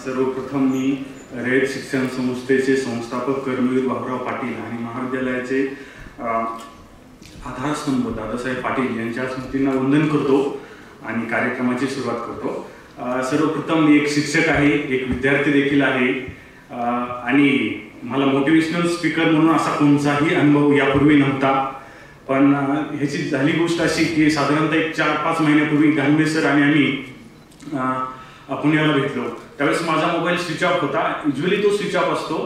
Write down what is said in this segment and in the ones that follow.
सर्वप्रथम मी रयत शिक्षण संस्थेचे संस्थापक कर्मवीर बाबूराव पाटील आणि महाविद्यालयाचे आधारस्तंभ दादासाहेब पाटील यांच्या स्मृतींना वंदन करतो आणि कार्यक्रमाची सुरुवात करतो। सर्वप्रथम मी एक शिक्षक आहे, एक विद्यार्थी देखील आहे आणि मला मोटिवेशनल स्पीकर म्हणून असा कोणताही अनुभव यापूर्वी नव्हता। पण ह्याची झाली गोष्ट अशी की साधारणतः एक 4-5 महिन्यापूर्वी गांधे सर आणि आम्ही पुण्याला भेटलो। त्यावेळेस माझा मोबाईल स्विच ऑफ होता। युजली तो स्विच ऑफ असतो,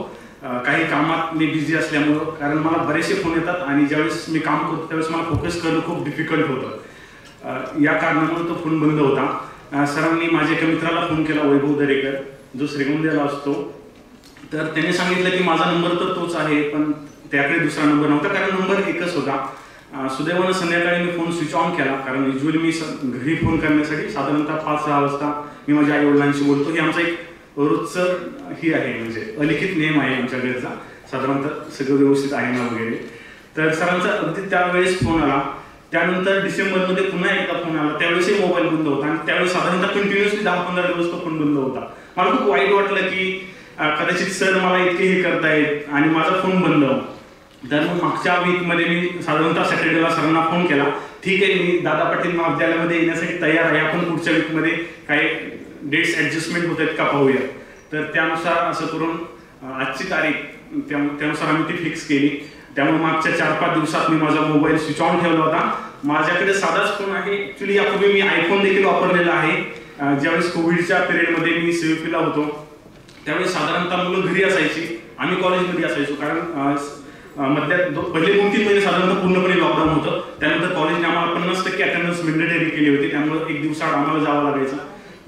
काही कामात मी बिझी असल्यामुळं, कारण मला बरेचसे फोन येतात आणि ज्यावेळेस मी काम करतो त्यावेळेस मला फोकस करणं खूप डिफिकल्ट होतं। या कारणामुळे तो फोन बंद होता। सरांनी माझ्या एका मित्राला फोन केला, वैभव दरेकर, जो श्रीगोंद्याला असतो। तर त्याने सांगितलं की माझा नंबर तर तोच आहे, पण त्याकडे दुसरा नंबर नव्हता, कारण नंबर एकच होता। सुदैवानं संध्याकाळी मी फोन स्विच ऑन केला, कारण युजली मी घरी फोन करण्यासाठी साधारणतः 5-6 वाजता मी माझ्या आई वडिलांशी बोलतो। ही आमचा एक रोजचं ही आहे, म्हणजे अलिखित नियम आहे आमच्या घरचा। साधारणतः सगळं व्यवस्थित आहे ना वगैरे। तर सरांचा अगदी त्यावेळेस फोन आला। त्यानंतर डिसेंबरमध्ये पुन्हा एकदा फोन आला, त्यावेळेसही मोबाईल बंद होता आणि त्यावेळेस साधारणतः कंटिन्युअसली 10-15 दिवस तो फोन बंद होता। मला खूप वाईट वाटलं की कदाचित सर मला इतके हे करतायत आणि माझा फोन बंद। तर मग मागच्या वीकमध्ये मी साधारणतः सॅटर्डेला सरांना फोन केला, ठीक आहे मी दादा पाटील महाविद्यालयामध्ये येण्यासाठी तयार आहे, आपण पुढच्या वीकमध्ये काही डेट्स ॲडजस्टमेंट होत आहेत का पाहूया। तर त्यानुसार असं करून आजची तारीख त्यानुसार आम्ही ती फिक्स केली। त्यामुळे मागच्या 4-5 दिवसात मी माझा मोबाईल स्विच ऑन ठेवला होता। माझ्याकडे साधाच फोन आहे, ॲक्च्युली यापूर्वी मी आयफोन देखील वापरलेला आहे। ज्यावेळेस कोविडच्या पिरियडमध्ये मी CVP ला होतो त्यावेळेस साधारणतः मुलं घरी असायची, आम्ही कॉलेजमध्ये असायचो, कारण मधल्यात पहिले 2-3 महिने साधारणतः पूर्णपणे लॉकडाऊन होतं। त्यानंतर कॉलेजने आम्हाला 50% अटेंडन्स मॅन्डेटरी केली होती, त्यामुळे एक दिवसाआड आम्हाला जावं लागायचं।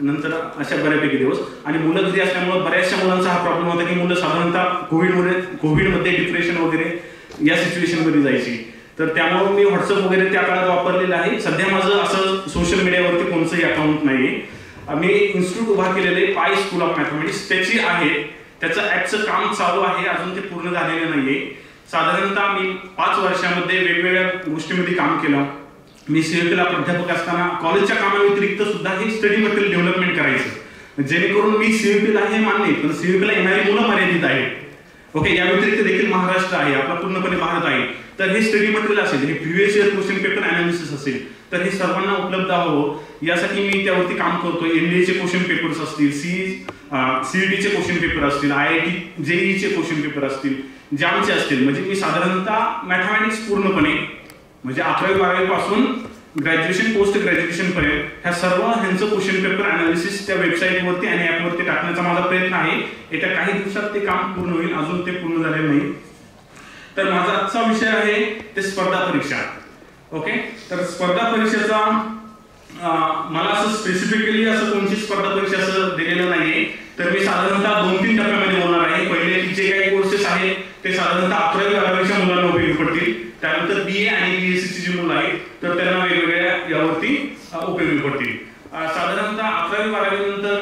नंतर अशा बऱ्यापैकी दिवस आणि मुलं घरी असल्यामुळे बऱ्याचशा मुलांचा हा प्रॉब्लेम होता की मुलं साधारणतः कोविडमध्ये डिप्रेशन वगैरे या सिच्युएशनमध्ये जायची। तर त्यामुळे मी व्हॉट्सअप वगैरे त्या काळात वापरलेलं आहे। सध्या माझं असं सोशल मीडियावरती कोणतंही अकाउंट नाही। मी इन्स्टिट्यूट उभा केलेलं आहे, पाय स्कूल ऑफ मॅथमॅटिक्स, त्याची आहे, त्याचं ॲपचं काम चालू आहे, अजून ते पूर्ण झालेलं नाहीये। साधारणतः मी 5 वर्षामध्ये वेगवेगळ्या गोष्टींमध्ये काम केलं। मी CVP ला प्राध्यापक असताना कॉलेजच्या कामाव्यतिरिक्त सुद्धा हे स्टडी मटेरियल डेव्हलपमेंट करायचं, जेणेकरून मी CVP ला हे मान्य, पण CVP ला येणारी मुलं मर्यादित आहेत। ओके, या व्यतिरिक्त देखील महाराष्ट्र आहे, आपला पूर्णपणे भारत आहे। तर हे स्टडी मटेरियल असेल, हे previous year question paper analysis असेल, तर हे सर्वांना उपलब्ध हवं यासाठी मी त्यावरती काम करतोय। NDA चे क्वेश्चन पेपर्स असतील, CET चे क्वेश्चन पेपर असतील, IIT JEE चे क्वेश्चन पेपर असतील, जामचे असतील, म्हणजे मी साधारणतः मॅथमॅटिक्स पूर्णपणे म्हणजे 11वी-12वी पासून ग्रॅज्युएशन पोस्ट ग्रॅज्युएशन पर्यंत ह्या सर्व ह्यांचं क्वेश्चन पेपर अनालिसिस त्या वेबसाईटवरती आणि ॲपवरती टाकण्याचा माझा प्रयत्न आहे। येत्या काही दिवसात ते काम पूर्ण होईल, अजून ते पूर्ण झालेलं नाही। तर माझा आजचा विषय आहे ते स्पर्धा परीक्षा। ओके, तर स्पर्धा परीक्षेचा मला असं स्पेसिफिकली असं कोणती स्पर्धा परीक्षा असं दिलेलं नाहीये। तर मी साधारणतः 2-3 टप्प्यामध्ये बोलणार आहे। पहिले जे काही कोर्सेस आहेत ते साधारणतः 11वी-12वीच्या मुलांना उपयोगी पडतील। त्यानंतर BA आणि BSc ची जी मुलं आहेत तर त्यांना वेगवेगळ्या यावरती उपयोगी पडतील। साधारणतः 11वी-12वी नंतर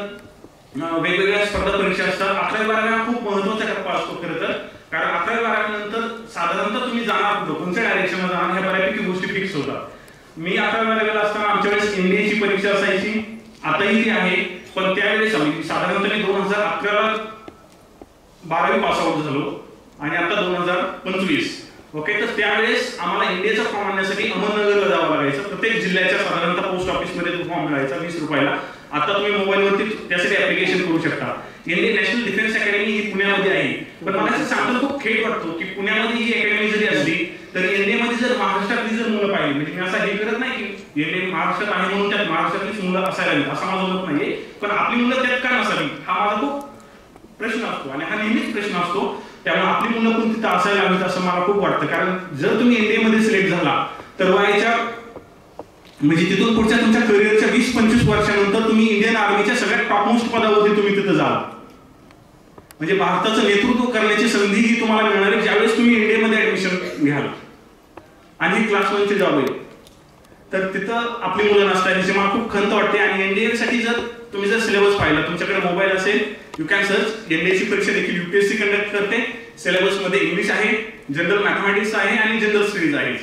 वेगवेगळ्या स्पर्धा परीक्षा असतात। 11वी-12वी हा खूप महत्त्वाचा टप्पा असतो खरं तर, कारण 11वी-12वी नंतर साधारणतः तुम्ही जाणार कुठं, कोणत्या डायरेक्शनला जाणार ह्या बऱ्यापैकी गोष्टी फिक्स होतात। मी 11वी-12वीला असताना आमच्या वेळेस NDA ची परीक्षा असायची, आताही ती आहे, पण त्यावेळेस साधारणतः 2011ला 12वी पास आउट झालो आणि आता 2025। ओके, तर त्यावेळेस आम्हाला इंडियाचा फॉर्म आणण्यासाठी अहमदनगरला जावं लागायचं। प्रत्येक जिल्ह्याच्या साधारणतः पोस्ट ऑफिसमध्ये तो फॉर्म मिळायचा 20 रुपयाला। आता तुम्ही मोबाईलवरती त्यासाठी ऍप्लिकेशन करू शकता। इंडियन नॅशनल डिफेन्स अकॅडमी ही पुण्यामध्ये आहे, पण मला असं सांगताना खूप खेद वाटतो की पुण्यामध्ये ही अकॅडमी जरी असली तर इंडियामध्ये जर महाराष्ट्रातली जर मुलं पाहिली, म्हणजे मी असं हे करत नाही की इंडिया महाराष्ट्रात आहे म्हणून त्यात महाराष्ट्रातलीच मुलं असायला हवीत असं माझं मत नाहीये, पण आपली मुलं त्यात का नसावी हा माझा खूप प्रश्न असतो आणि हा नेहमीच प्रश्न असतो। त्यामुळे आपली मुलं पण तिथं असायला हवीत असं मला खूप वाटतं, कारण जर तुम्ही इंडियामध्ये सिलेक्ट झाला तर वयाच्या म्हणजे तिथून पुढच्या तुमच्या करिअरच्या 20-25 वर्षानंतर तुम्ही इंडियन आर्मीच्या सगळ्यात टॉपमोस्ट पदावरती तुम्ही तिथं जाल, म्हणजे भारताचं नेतृत्व करण्याची संधी ही तुम्हाला मिळणार आहे ज्यावेळेस तुम्ही इंडियामध्ये ऍडमिशन घ्याल आणि ही क्लास 1ची जॉब आहे। तर तिथं आपली मुलं नसतात याची मला खूप खंत वाटते। आणि NDA साठी जर तुम्ही जर सिलेबस पाहिला, तुमच्याकडे मोबाईल असेल, यू कॅन सर्च। NDA ची परीक्षा देखील UPSC कंडक्ट करते। सिलेबस मध्ये इंग्लिश आहे, जनरल मॅथमॅटिक्स आहे आणि जनरल स्टडीज आहे।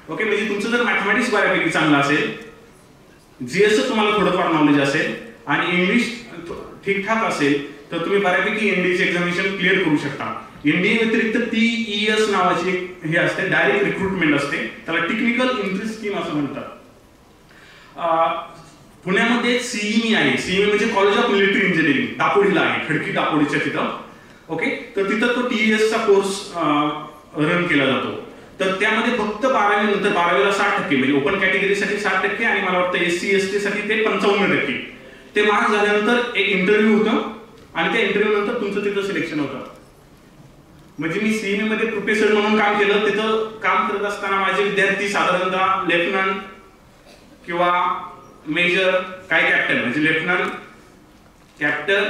ओके, म्हणजे तुमचं जर मॅथमॅटिक्स बऱ्यापैकी चांगलं असेल, GS तुम्हाला थोडंफार नॉलेज असेल आणि इंग्लिश ठीकठाक असेल तर तुम्ही बऱ्यापैकी एनडीएचे एक्झामिनेशन क्लिअर करू शकता. एनडीए व्यतिरिक्त TES नावाची हे असते, डायरेक्ट रिक्रुटमेंट असते, त्याला टेक्निकल एंट्री स्कीम असं म्हणतात. पुण्यामध्ये CME आहे. CME म्हणजे कॉलेज ऑफ मिलिटरी इंजिनिअरिंग, दापोडीला आहे, खडकी दापोडीच्या तिथं. ओके, तर तिथं तो TES चा कोर्स रन केला जातो. तर त्यामध्ये फक्त 12वी नंतर 12वीला 60% म्हणजे ओपन कॅटेगरीसाठी 60% आणि मला वाटतं SC ST साठी ते 55%. ते मार्क्स झाल्यानंतर एक इंटरव्ह्यू होतं आणि त्या इंटरव्ह्यू नंतर तुमचं तिथं सिलेक्शन होतं. म्हणजे मी CME मध्ये प्रोफेसर म्हणून काम केलं. तिथं काम करत असताना माझे विद्यार्थी साधारणतः लेफ्टनंट किंवा मेजर, काय कॅप्टन, म्हणजे लेफ्टनंट, कॅप्टन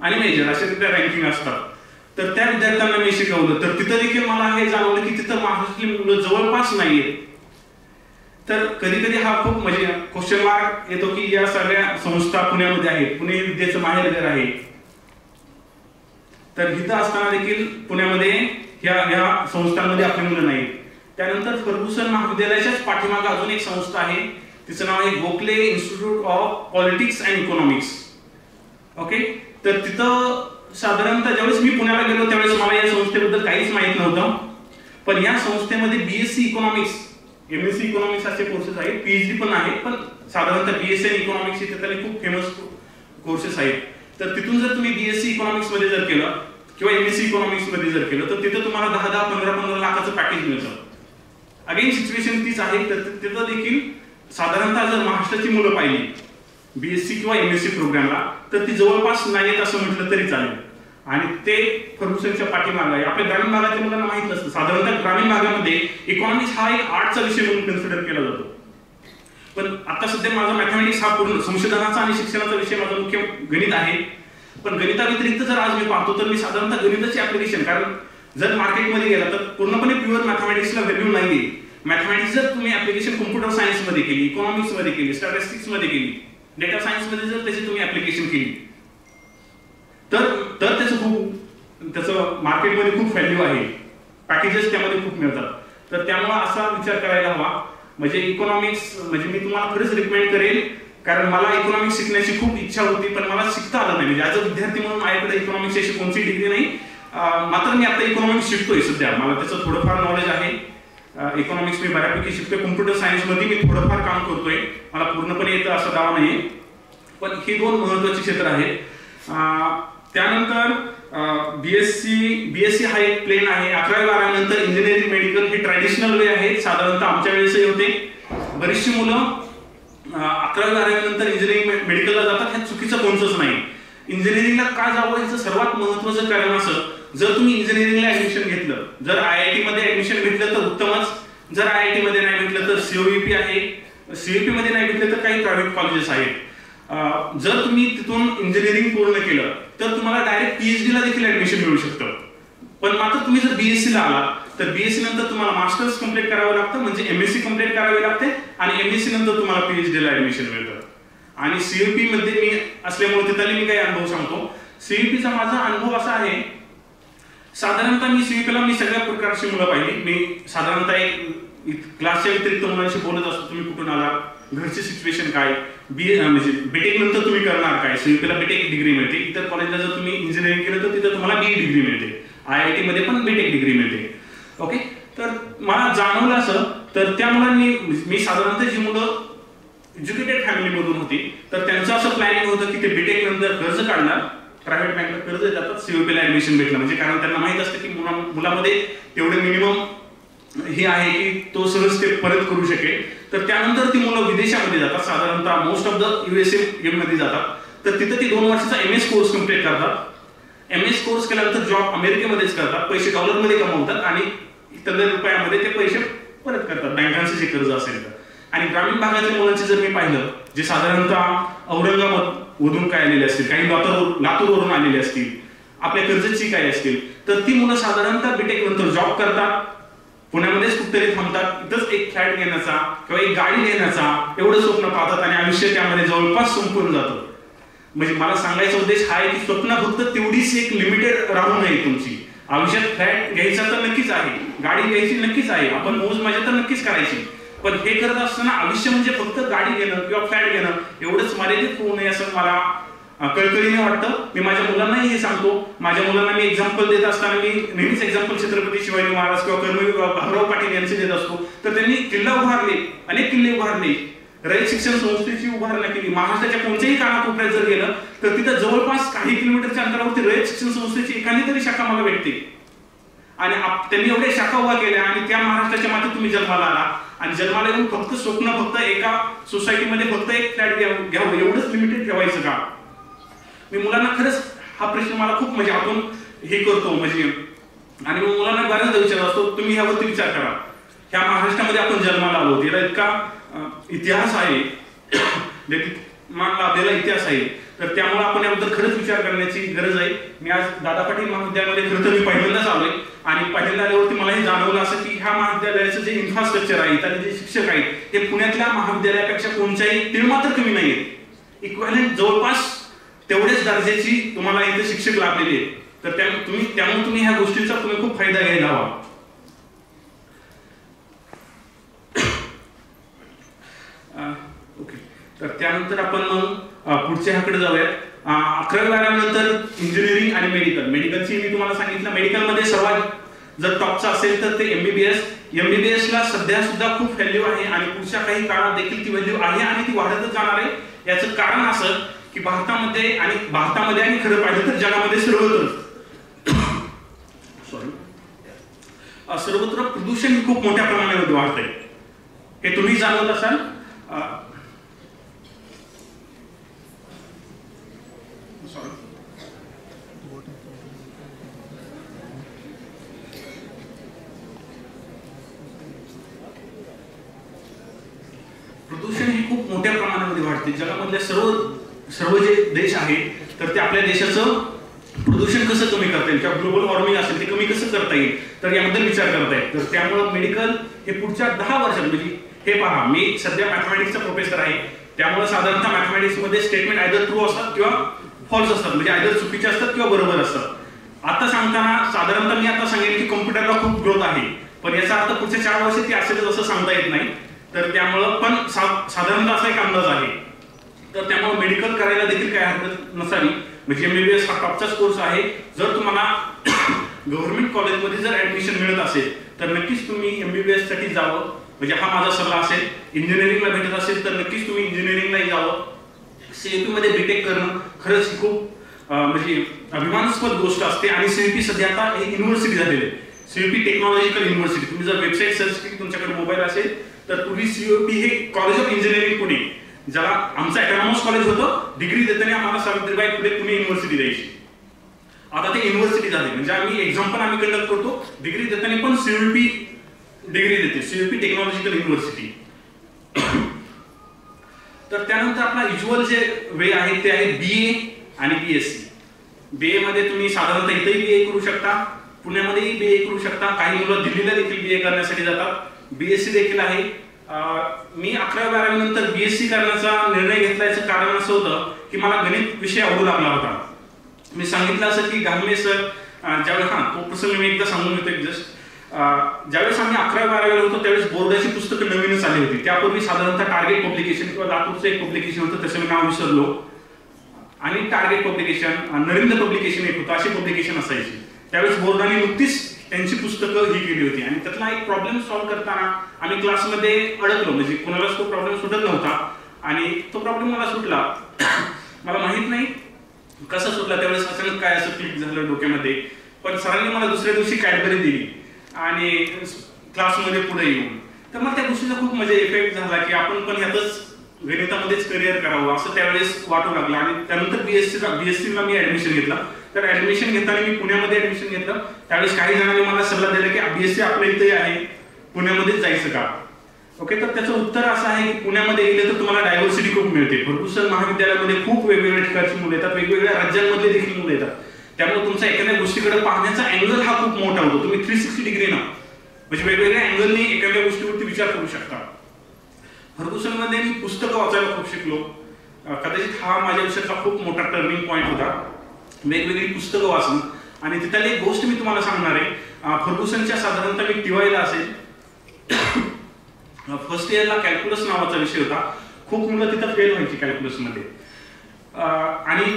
आणि मेजर असे तिथे रँकिंग असतात. तर त्या विद्यार्थ्यांना मी शिकवलं. तर तिथं देखील मला हे जाणवलं की तिथं महाराष्ट्रीयन मुलं जवळपास नाहीये. तर कधी कधी हा खूप म्हणजे क्वेश्चन मार्क येतो की या सगळ्या संस्था पुण्यामध्ये आहेत, पुणे हे विद्येचं माहेरघर आहे. तर इथं असताना देखील पुण्यामध्ये ह्या संस्थांमध्ये आपली मुलं नाहीत. त्यानंतर फर्ग्युसन महाविद्यालयाच्याच पाठीमागे अजून एक संस्था आहे, तिचं नाव आहे Gokhale institute of politics and economics. Okay, तर तिथं साधारणतः ज्यावेळेस मी पुण्याला गेलो त्यावेळेस मला या संस्थेबद्दल काहीच माहित नव्हतं. पण या संस्थेमध्ये BSc इकॉनॉमिक्स, MSc इकॉनॉमिक्स असे कोर्सेस आहेत, PhD पण आहेत, पण साधारणतः BSc इकॉनॉमिक्स तिथे खूप फेमस कोर्सेस आहेत. तर तिथून जर तुम्ही BSc इकॉनॉमिक्स मध्ये जर केलं किंवा MSc इकॉनॉमिक्स मध्ये जर केलं तर तिथं तुम्हाला 10-10, 15-15 लाखाचं पॅकेज मिळतं. अगेन सिच्युएशन तीच आहे. तर तिथं देखील साधारणतः जर महाराष्ट्राची मुलं पाहिली BSc किंवा MSc प्रोग्रामला तर ती जवळपास नाहीत असं म्हटलं तरी चालेल. आणि ते फर्ग्युसनच्या पाठीमागे आहे. आपल्या ग्रामीण भागातील मुलांना माहित नसतं. साधारणतः ग्रामीण भागामध्ये इकॉनॉमिक्स हा एक आर्टचा विषय म्हणून कन्सिडर केला जातो. पण आता सध्या माझा मॅथमॅटिक्स हा पूर्ण संशोधनाचा आणि शिक्षणाचा विषय माझा मुख्य गणित आहे. पण गणिताव्यतिरिक्त जर आज मी पाहतो तर मी साधारणतः गणिताची ऍप्लिकेशन, कारण जर मार्केटमध्ये गेला तर पूर्णपणे प्युअर मॅथमॅटिक्सला व्हॅल्यू नाहीये. मॅथमॅटिक्स जर तुम्ही ऍप्लिकेशन कॉम्प्युटर सायन्स मध्ये केली, इकॉनॉमिक्स मध्ये केली, स्टॅटिस्टिक्स मध्ये केली, डेटा सायन्स मध्ये जर त्याची तुम्ही ऍप्लिकेशन केली तर त्याचं मार्केटमध्ये खूप व्हॅल्यू आहे, पॅकेजेस त्यामध्ये खूप मिळतात. तर त्यामुळे असा विचार करायला हवा. म्हणजे इकॉनॉमिक्स म्हणजे मी तुम्हाला खरंच रिकमेंड करेल, कारण मला इकॉनॉमिक्स शिकण्याची खूप इच्छा होती पण मला शिकता आलं नाही. म्हणजे ॲज अ विद्यार्थी म्हणून माझ्याकडे इकॉनॉमिक्स अशी कोणती डिग्री नाही. मात्र मी आता इकॉनॉमिक्स शिकतोय सध्या, मला त्याचं थोडंफार नॉलेज आहे. इकॉनॉमिक्स मी बऱ्यापैकी शिकतोय. कॉम्प्युटर सायन्स मध्ये मी थोडंफार काम करतोय, मला पूर्णपणे येतं असं दावा नाही. पण ही दोन महत्वाची क्षेत्र आहेत. त्यानंतर BSc हा एक प्लेन आहे. 11वी-12वी नंतर इंजिनिअरिंग मेडिकल हे ट्रॅडिशनल वे आहे. साधारणतः आमच्या वेळेसही होते. बरीचशी मुलं 11वी-12वी नंतर इंजिनिअरिंग मेडिकलला जातात. हे चुकीचं कोणतंच नाही. इंजिनिअरिंगला का जावं याचं सर्वात महत्वाचं कारण असं, जर तुम्ही इंजिनिअरिंगला ऍडमिशन घेतलं, जर IIT मध्ये ऍडमिशन घेतलं तर उत्तमच. जर IIT मध्ये नाही भेटलं तर COEP आहे. COEP मध्ये नाही भेटलं तर काही प्रायव्हेट कॉलेजेस आहेत. जर तुम्ही तिथून इंजिनिअरिंग पूर्ण केलं तर तुम्हाला डायरेक्ट PhD ला देखील ऍडमिशन मिळू शकतं. पण मात्र तुम्ही जर BSc ला आला तर BSc नंतर तुम्हाला मास्टर्स कंप्लीट करावं लागतं, म्हणजे MSc कंप्लीट करावे लागते आणि MSc नंतर तुम्हाला PhD ला ऍडमिशन मिळतं. आणि COEP मध्ये मी असल्यामुळे तिथले मी काही अनुभव सांगतो. COEP चा माझा अनुभव असा आहे, साधारणतः मी COEP ला मी सगळ्या प्रकारची मुलं पाहिली. मी साधारणतः एक क्लासच्या व्यतिरिक्त मुलांशी बोलत असतो. तुम्ही कुठून आला, घरची सिच्युएशन काय, म्हणजे बीटेक नंतर तुम्ही करणार काय. COEP ला बीटेक डिग्री मिळते. इतर कॉलेजला जर तुम्ही इंजिनिअरिंग केलं तर तिथं तुम्हाला BE डिग्री मिळते. IIT मध्ये पण बीटेक डिग्री मिळते. ओके, तर मला जाणवलं असं, तर त्या मुलांनी, मी साधारणतः जी मुलं एज्युकेटेड फॅमिली मधून होती तर त्यांचं असं प्लॅनिंग होतं की ते बीटेक नंतर कर्ज काढणार, प्रायव्हेट बँकला कर्ज देतात, COEP ला ऍडमिशन भेटलं, म्हणजे कारण त्यांना माहित असतं की मुलामध्ये तेवढे मिनिमम हे आहे की तो सहज ते परत करू शकेल. तर त्यानंतर ती मुलं विदेशामध्ये जातात. साधारणतः मोस्ट ऑफ द USA मध्ये जातात. तर तिथे ती 2 वर्षाचा MS कोर्स कंप्लीट करतात. MS कोर्स केल्यानंतर जॉब अमेरिकेमध्येच करतात, पैसे डॉलरमध्ये कमवतात आणि इतर रुपयामध्ये ते पैसे परत करतात, बँकांचे जे कर्ज असेल तर. आणि ग्रामीण भागातील मुलांचे जर मी पाहिलं, जे साधारणतः औरंगाबाद वरून काय आलेले असतील, काही लातूरवरून आलेले असतील, आपल्या कर्जतची काय असतील, तर ती मुलं साधारणतः बीटेक नंतर जॉब करतात, पुण्यामध्येच कुठेतरी थांबतात, इथंच एक फ्लॅट घेण्याचा किंवा एक गाडी घेण्याचा एवढं स्वप्न पाहतात आणि आयुष्य त्यामध्ये जवळपास संपून जातं. म्हणजे मला सांगायचा उद्देश हा आहे की स्वप्न फक्त तेवढीच एक लिमिटेड राहू नये तुमची. आयुष्यात फ्लॅट घ्यायचा तर नक्कीच आहे, गाडी घ्यायची नक्कीच आहे, आपण मौज मजा तर नक्कीच करायची. पण हे करत असताना आयुष्य म्हणजे फक्त गाडी घेणं किंवा फ्लॅट घेणं एवढंच मर्यादित होऊ नये असं मला कळकळीने वाटतं. मी माझ्या मुलांनाही हे सांगतो. माझ्या मुलांना मी एक्झाम्पल देत असताना मी नेहमीच एक्झाम्पल छत्रपती शिवाजी महाराज किंवा कर्मवीर भाऊराव पाटील यांचे देत असतो. तर त्यांनी किल्ला उभारले, अनेक किल्ले उभारले, रयत शिक्षण संस्थेची उभारणा केली. महाराष्ट्राच्या कोणत्याही कानाकोपऱ्यात जर गेलं तर तिथं जवळपास काही किलोमीटरच्या अंतरावरती रयत शिक्षण संस्थेची एखादी तरी शाखा मला भेटते. आणि त्यांनी एवढ्या शाखा उभा केल्या आणि त्या महाराष्ट्राच्या मातीत तुम्ही जन्माला आला आणि जन्माला येऊन फक्त स्वप्न फक्त एका सोसायटीमध्ये फक्त एक फ्लॅट घ्यावं एवढंच लिमिटेड ठेवायचं का? मी मुलांना खरंच हा प्रश्न मला खूप म्हणजे आपण हे करतो म्हणजे, आणि मग मुलांना बऱ्याचदा विचारत असतो तुम्ही ह्यावरती विचार करा. ह्या महाराष्ट्रामध्ये आपण जन्माला आलो, याला इतका इतिहास आहे, मान लाभलेला इतिहास आहे. तर त्यामुळे आपण याबद्दल खरंच विचार करण्याची गरज आहे. मी आज दादा पाटील महाविद्यालयामध्ये खरं तर मी पहिल्यांदाच आलोय आणि पहिल्यांदा आल्यावरती मला हे जाणवलं असं की ह्या महाविद्यालयाचं जे इन्फ्रास्ट्रक्चर आहे, त्याचे जे शिक्षक आहेत ते पुण्यातल्या महाविद्यालयापेक्षा कोणत्याही तिळमात्र कमी नाहीत. इक्वॅलंट जवळपास तेवढेच दर्जाची तुम्हाला इथे शिक्षक लाभलेले आहेत. तर त्यामुळे तुम्ही ह्या गोष्टीचा तुम्ही खूप फायदा घ्यायला हवा. ओके, तर त्यानंतर आपण मग पुढच्या ह्याकडे जाऊयात. 11वी 12वी नंतर इंजिनिअरिंग आणि मेडिकलची मी तुम्हाला सांगितलं. मेडिकलमध्ये सर्वात जर टॉपचा असेल तर ते एमबीबीएस ला सध्या सुद्धा खूप व्हॅल्यू आहे आणि पुढच्या काही काळात देखील ती व्हॅल्यू आहे आणि ती वाढतच जाणार आहे. याचं कारण असं की भारतामध्ये आणि खरं पाहिजे तर जगामध्ये सर्वत्र प्रदूषण खूप मोठ्या प्रमाणामध्ये वाढतंय. हे तुम्ही जाणवत असाल. प्रदूषण हे खूप मोठ्या प्रमाणामध्ये वाढते. जगामधल्या सर्व जे देश आहेत तर ते आपल्या देशाचं प्रदूषण कसं कमी करता येईल किंवा ग्लोबल वॉर्मिंग असेल ते कमी कसं करता येईल तर याबद्दल विचार करता येईल. तर त्यामुळे मेडिकल हे पुढच्या 10 वर्षात म्हणजे हे पहा, मी सध्या मॅथमॅटिक्सचा प्रोफेसर आहे. त्यामुळे साधारणतः मॅथमॅटिक्स मध्ये स्टेटमेंट आयदर ट्रू असतात किंवा फॉल्स असतात, म्हणजे आयदर चुकीचे असतात किंवा बरोबर असतात. आता सांगताना साधारणतः मी आता सांगेन की कॉम्प्युटरला खूप ग्रोथ आहे, पण याचा अर्थ पुढच्या 4 वर्षात ती असेलच असं सांगता येत नाही. तर त्यामुळं पण साधारणतः असा एक अंदाज आहे. तर त्यामुळे मेडिकल करायला देखील काही हरकत नसावी. म्हणजे एमबीबीएस हा टॉपचाच कोर्स आहे. जर तुम्हाला गव्हर्नमेंट कॉलेजमध्ये जर ऍडमिशन मिळत असेल तर नक्कीच तुम्ही एमबीबीएस साठी जावं, म्हणजे हा माझा सल्ला असेल. इंजिनिअरिंगला भेटत असेल तर नक्कीच तुम्ही इंजिनिअरिंगलाही जावं. सीईपी मध्ये बीटेक करणं खरंच खूप म्हणजे अभिमानास्पद गोष्ट असते. आणि सीईपी सध्या आता एक युनिव्हर्सिटी झालेली आहे, सीईपी टेक्नॉलॉजिकल युनिव्हर्सिटी. तुम्ही जर वेबसाईट सर्च केली, तुमच्याकडे मोबाईल असेल तर पूर्वी सीईपी हे कॉलेज ऑफ इंजिनिअरिंग पुणे, ज्याला आमचं ऑटोनॉमस कॉलेज होतं, डिग्री देताना आम्हाला सावित्रीबाई फुले पुणे युनिव्हर्सिटी द्यायची. आता ते युनिव्हर्सिटी झाली, म्हणजे आम्ही एक्झाम पण आम्ही कंडक्ट करतो, डिग्री देताना पण सीईपी डिग्री देते, सीईपी टेक्नॉलॉजिकल युनिव्हर्सिटी. तर त्यानंतर आपला युज्युअल जे वे आहे ते आहे बीए आणि बीएससी. बीए मध्ये तुम्ही साधारणतः इथेही बीए करू शकता, पुण्यामध्येही बीए करू शकता, काही मुलं दिल्लीला देखील बीए करण्यासाठी जातात. बीएससी देखील आहे. मी 11वी 12वी नंतर बीएससी करण्याचा निर्णय घेतल्याचं कारण असं होतं की मला गणित विषय आवडू लागला होता. मी सांगितलं असं की गांगणे सर ज्यावेळेस तो प्रसंग मी एकदा सांगून घेतो जस्ट. ज्यावेळेस आम्ही 11वी 12वी होतो त्यावेळेस बोर्डाची पुस्तकं नवीनच आली होती. त्यापूर्वी साधारणतः टार्गेट पब्लिकेशन किंवा लातूरचं एक पब्लिकेशन होतं, त्याचं मी नाव विसरलो, आणि टार्गेट पब्लिकेशन, नरेंद्र पब्लिकेशन एक होतं, अशी पब्लिकेशन असायची. त्यावेळेस बोर्डाने नुकतीच त्यांची पुस्तकं ही केली होती आणि त्यातला एक प्रॉब्लेम सॉल्व्ह करताना आम्ही क्लासमध्ये अडकलो, म्हणजे कोणालाच तो प्रॉब्लेम सुटत नव्हता आणि तो प्रॉब्लेम मला सुटला. मला माहित नाही कसा सुटला, त्यावेळेस अचानक काय असं क्लिक झालं डोक्यामध्ये. पण सरांनी मला दुसऱ्या दिवशी कॅडबरी दिली आणि क्लासमध्ये पुढे येऊन, तर मला त्या गोष्टीचा खूप म्हणजे इफेक्ट झाला की आपण पण ह्यातच गणितामध्येच करिअर करावं असं त्यावेळेस वाटू लागलं. आणि त्यानंतर बीएससीला मी ऍडमिशन घेतला. तर ऍडमिशन घेताना मी पुण्यामध्ये ऍडमिशन घेतलं. त्यावेळेस काही जणांनी मला सल्ला दिला की बीएससी आपल्या इथे आहे, पुण्यामध्येच जायचं का? ओके, तर त्याचं उत्तर असं आहे की पुण्यामध्ये गेले तर तुम्हाला डायव्हर्सिटी खूप मिळते. फर्ग्युसन महाविद्यालयामध्ये खूप वेगवेगळ्या ठिकाणची मुलं येतात, वेगवेगळ्या राज्यांमधले देखील मुलं येतात. त्यामुळे तुमचा एखाद्या गोष्टीकडे पाहण्याचा अँगल हा खूप मोठा होतो. तुम्ही 360 डिग्री ना म्हणजे वेगवेगळ्या अँगलने एखाद्या गोष्टीवरती विचार करू शकता. फर्ग्युसन मध्ये मी पुस्तकं वाचायला खूप शिकलो. कदाचित हा माझ्या आयुष्यातला खूप मोठा टर्निंग पॉईंट होता, वेगवेगळी पुस्तकं वाचणं. आणि तिथली एक गोष्ट मी तुम्हाला सांगणार आहे. फर्ग्युसनच्या साधारणतः मी टीवायला असेल, फर्स्ट इयरला कॅल्क्युलस नावाचा विषय होता. खूप मुलं तिथं फेल व्हायची कॅल्क्युलसमध्ये. आणि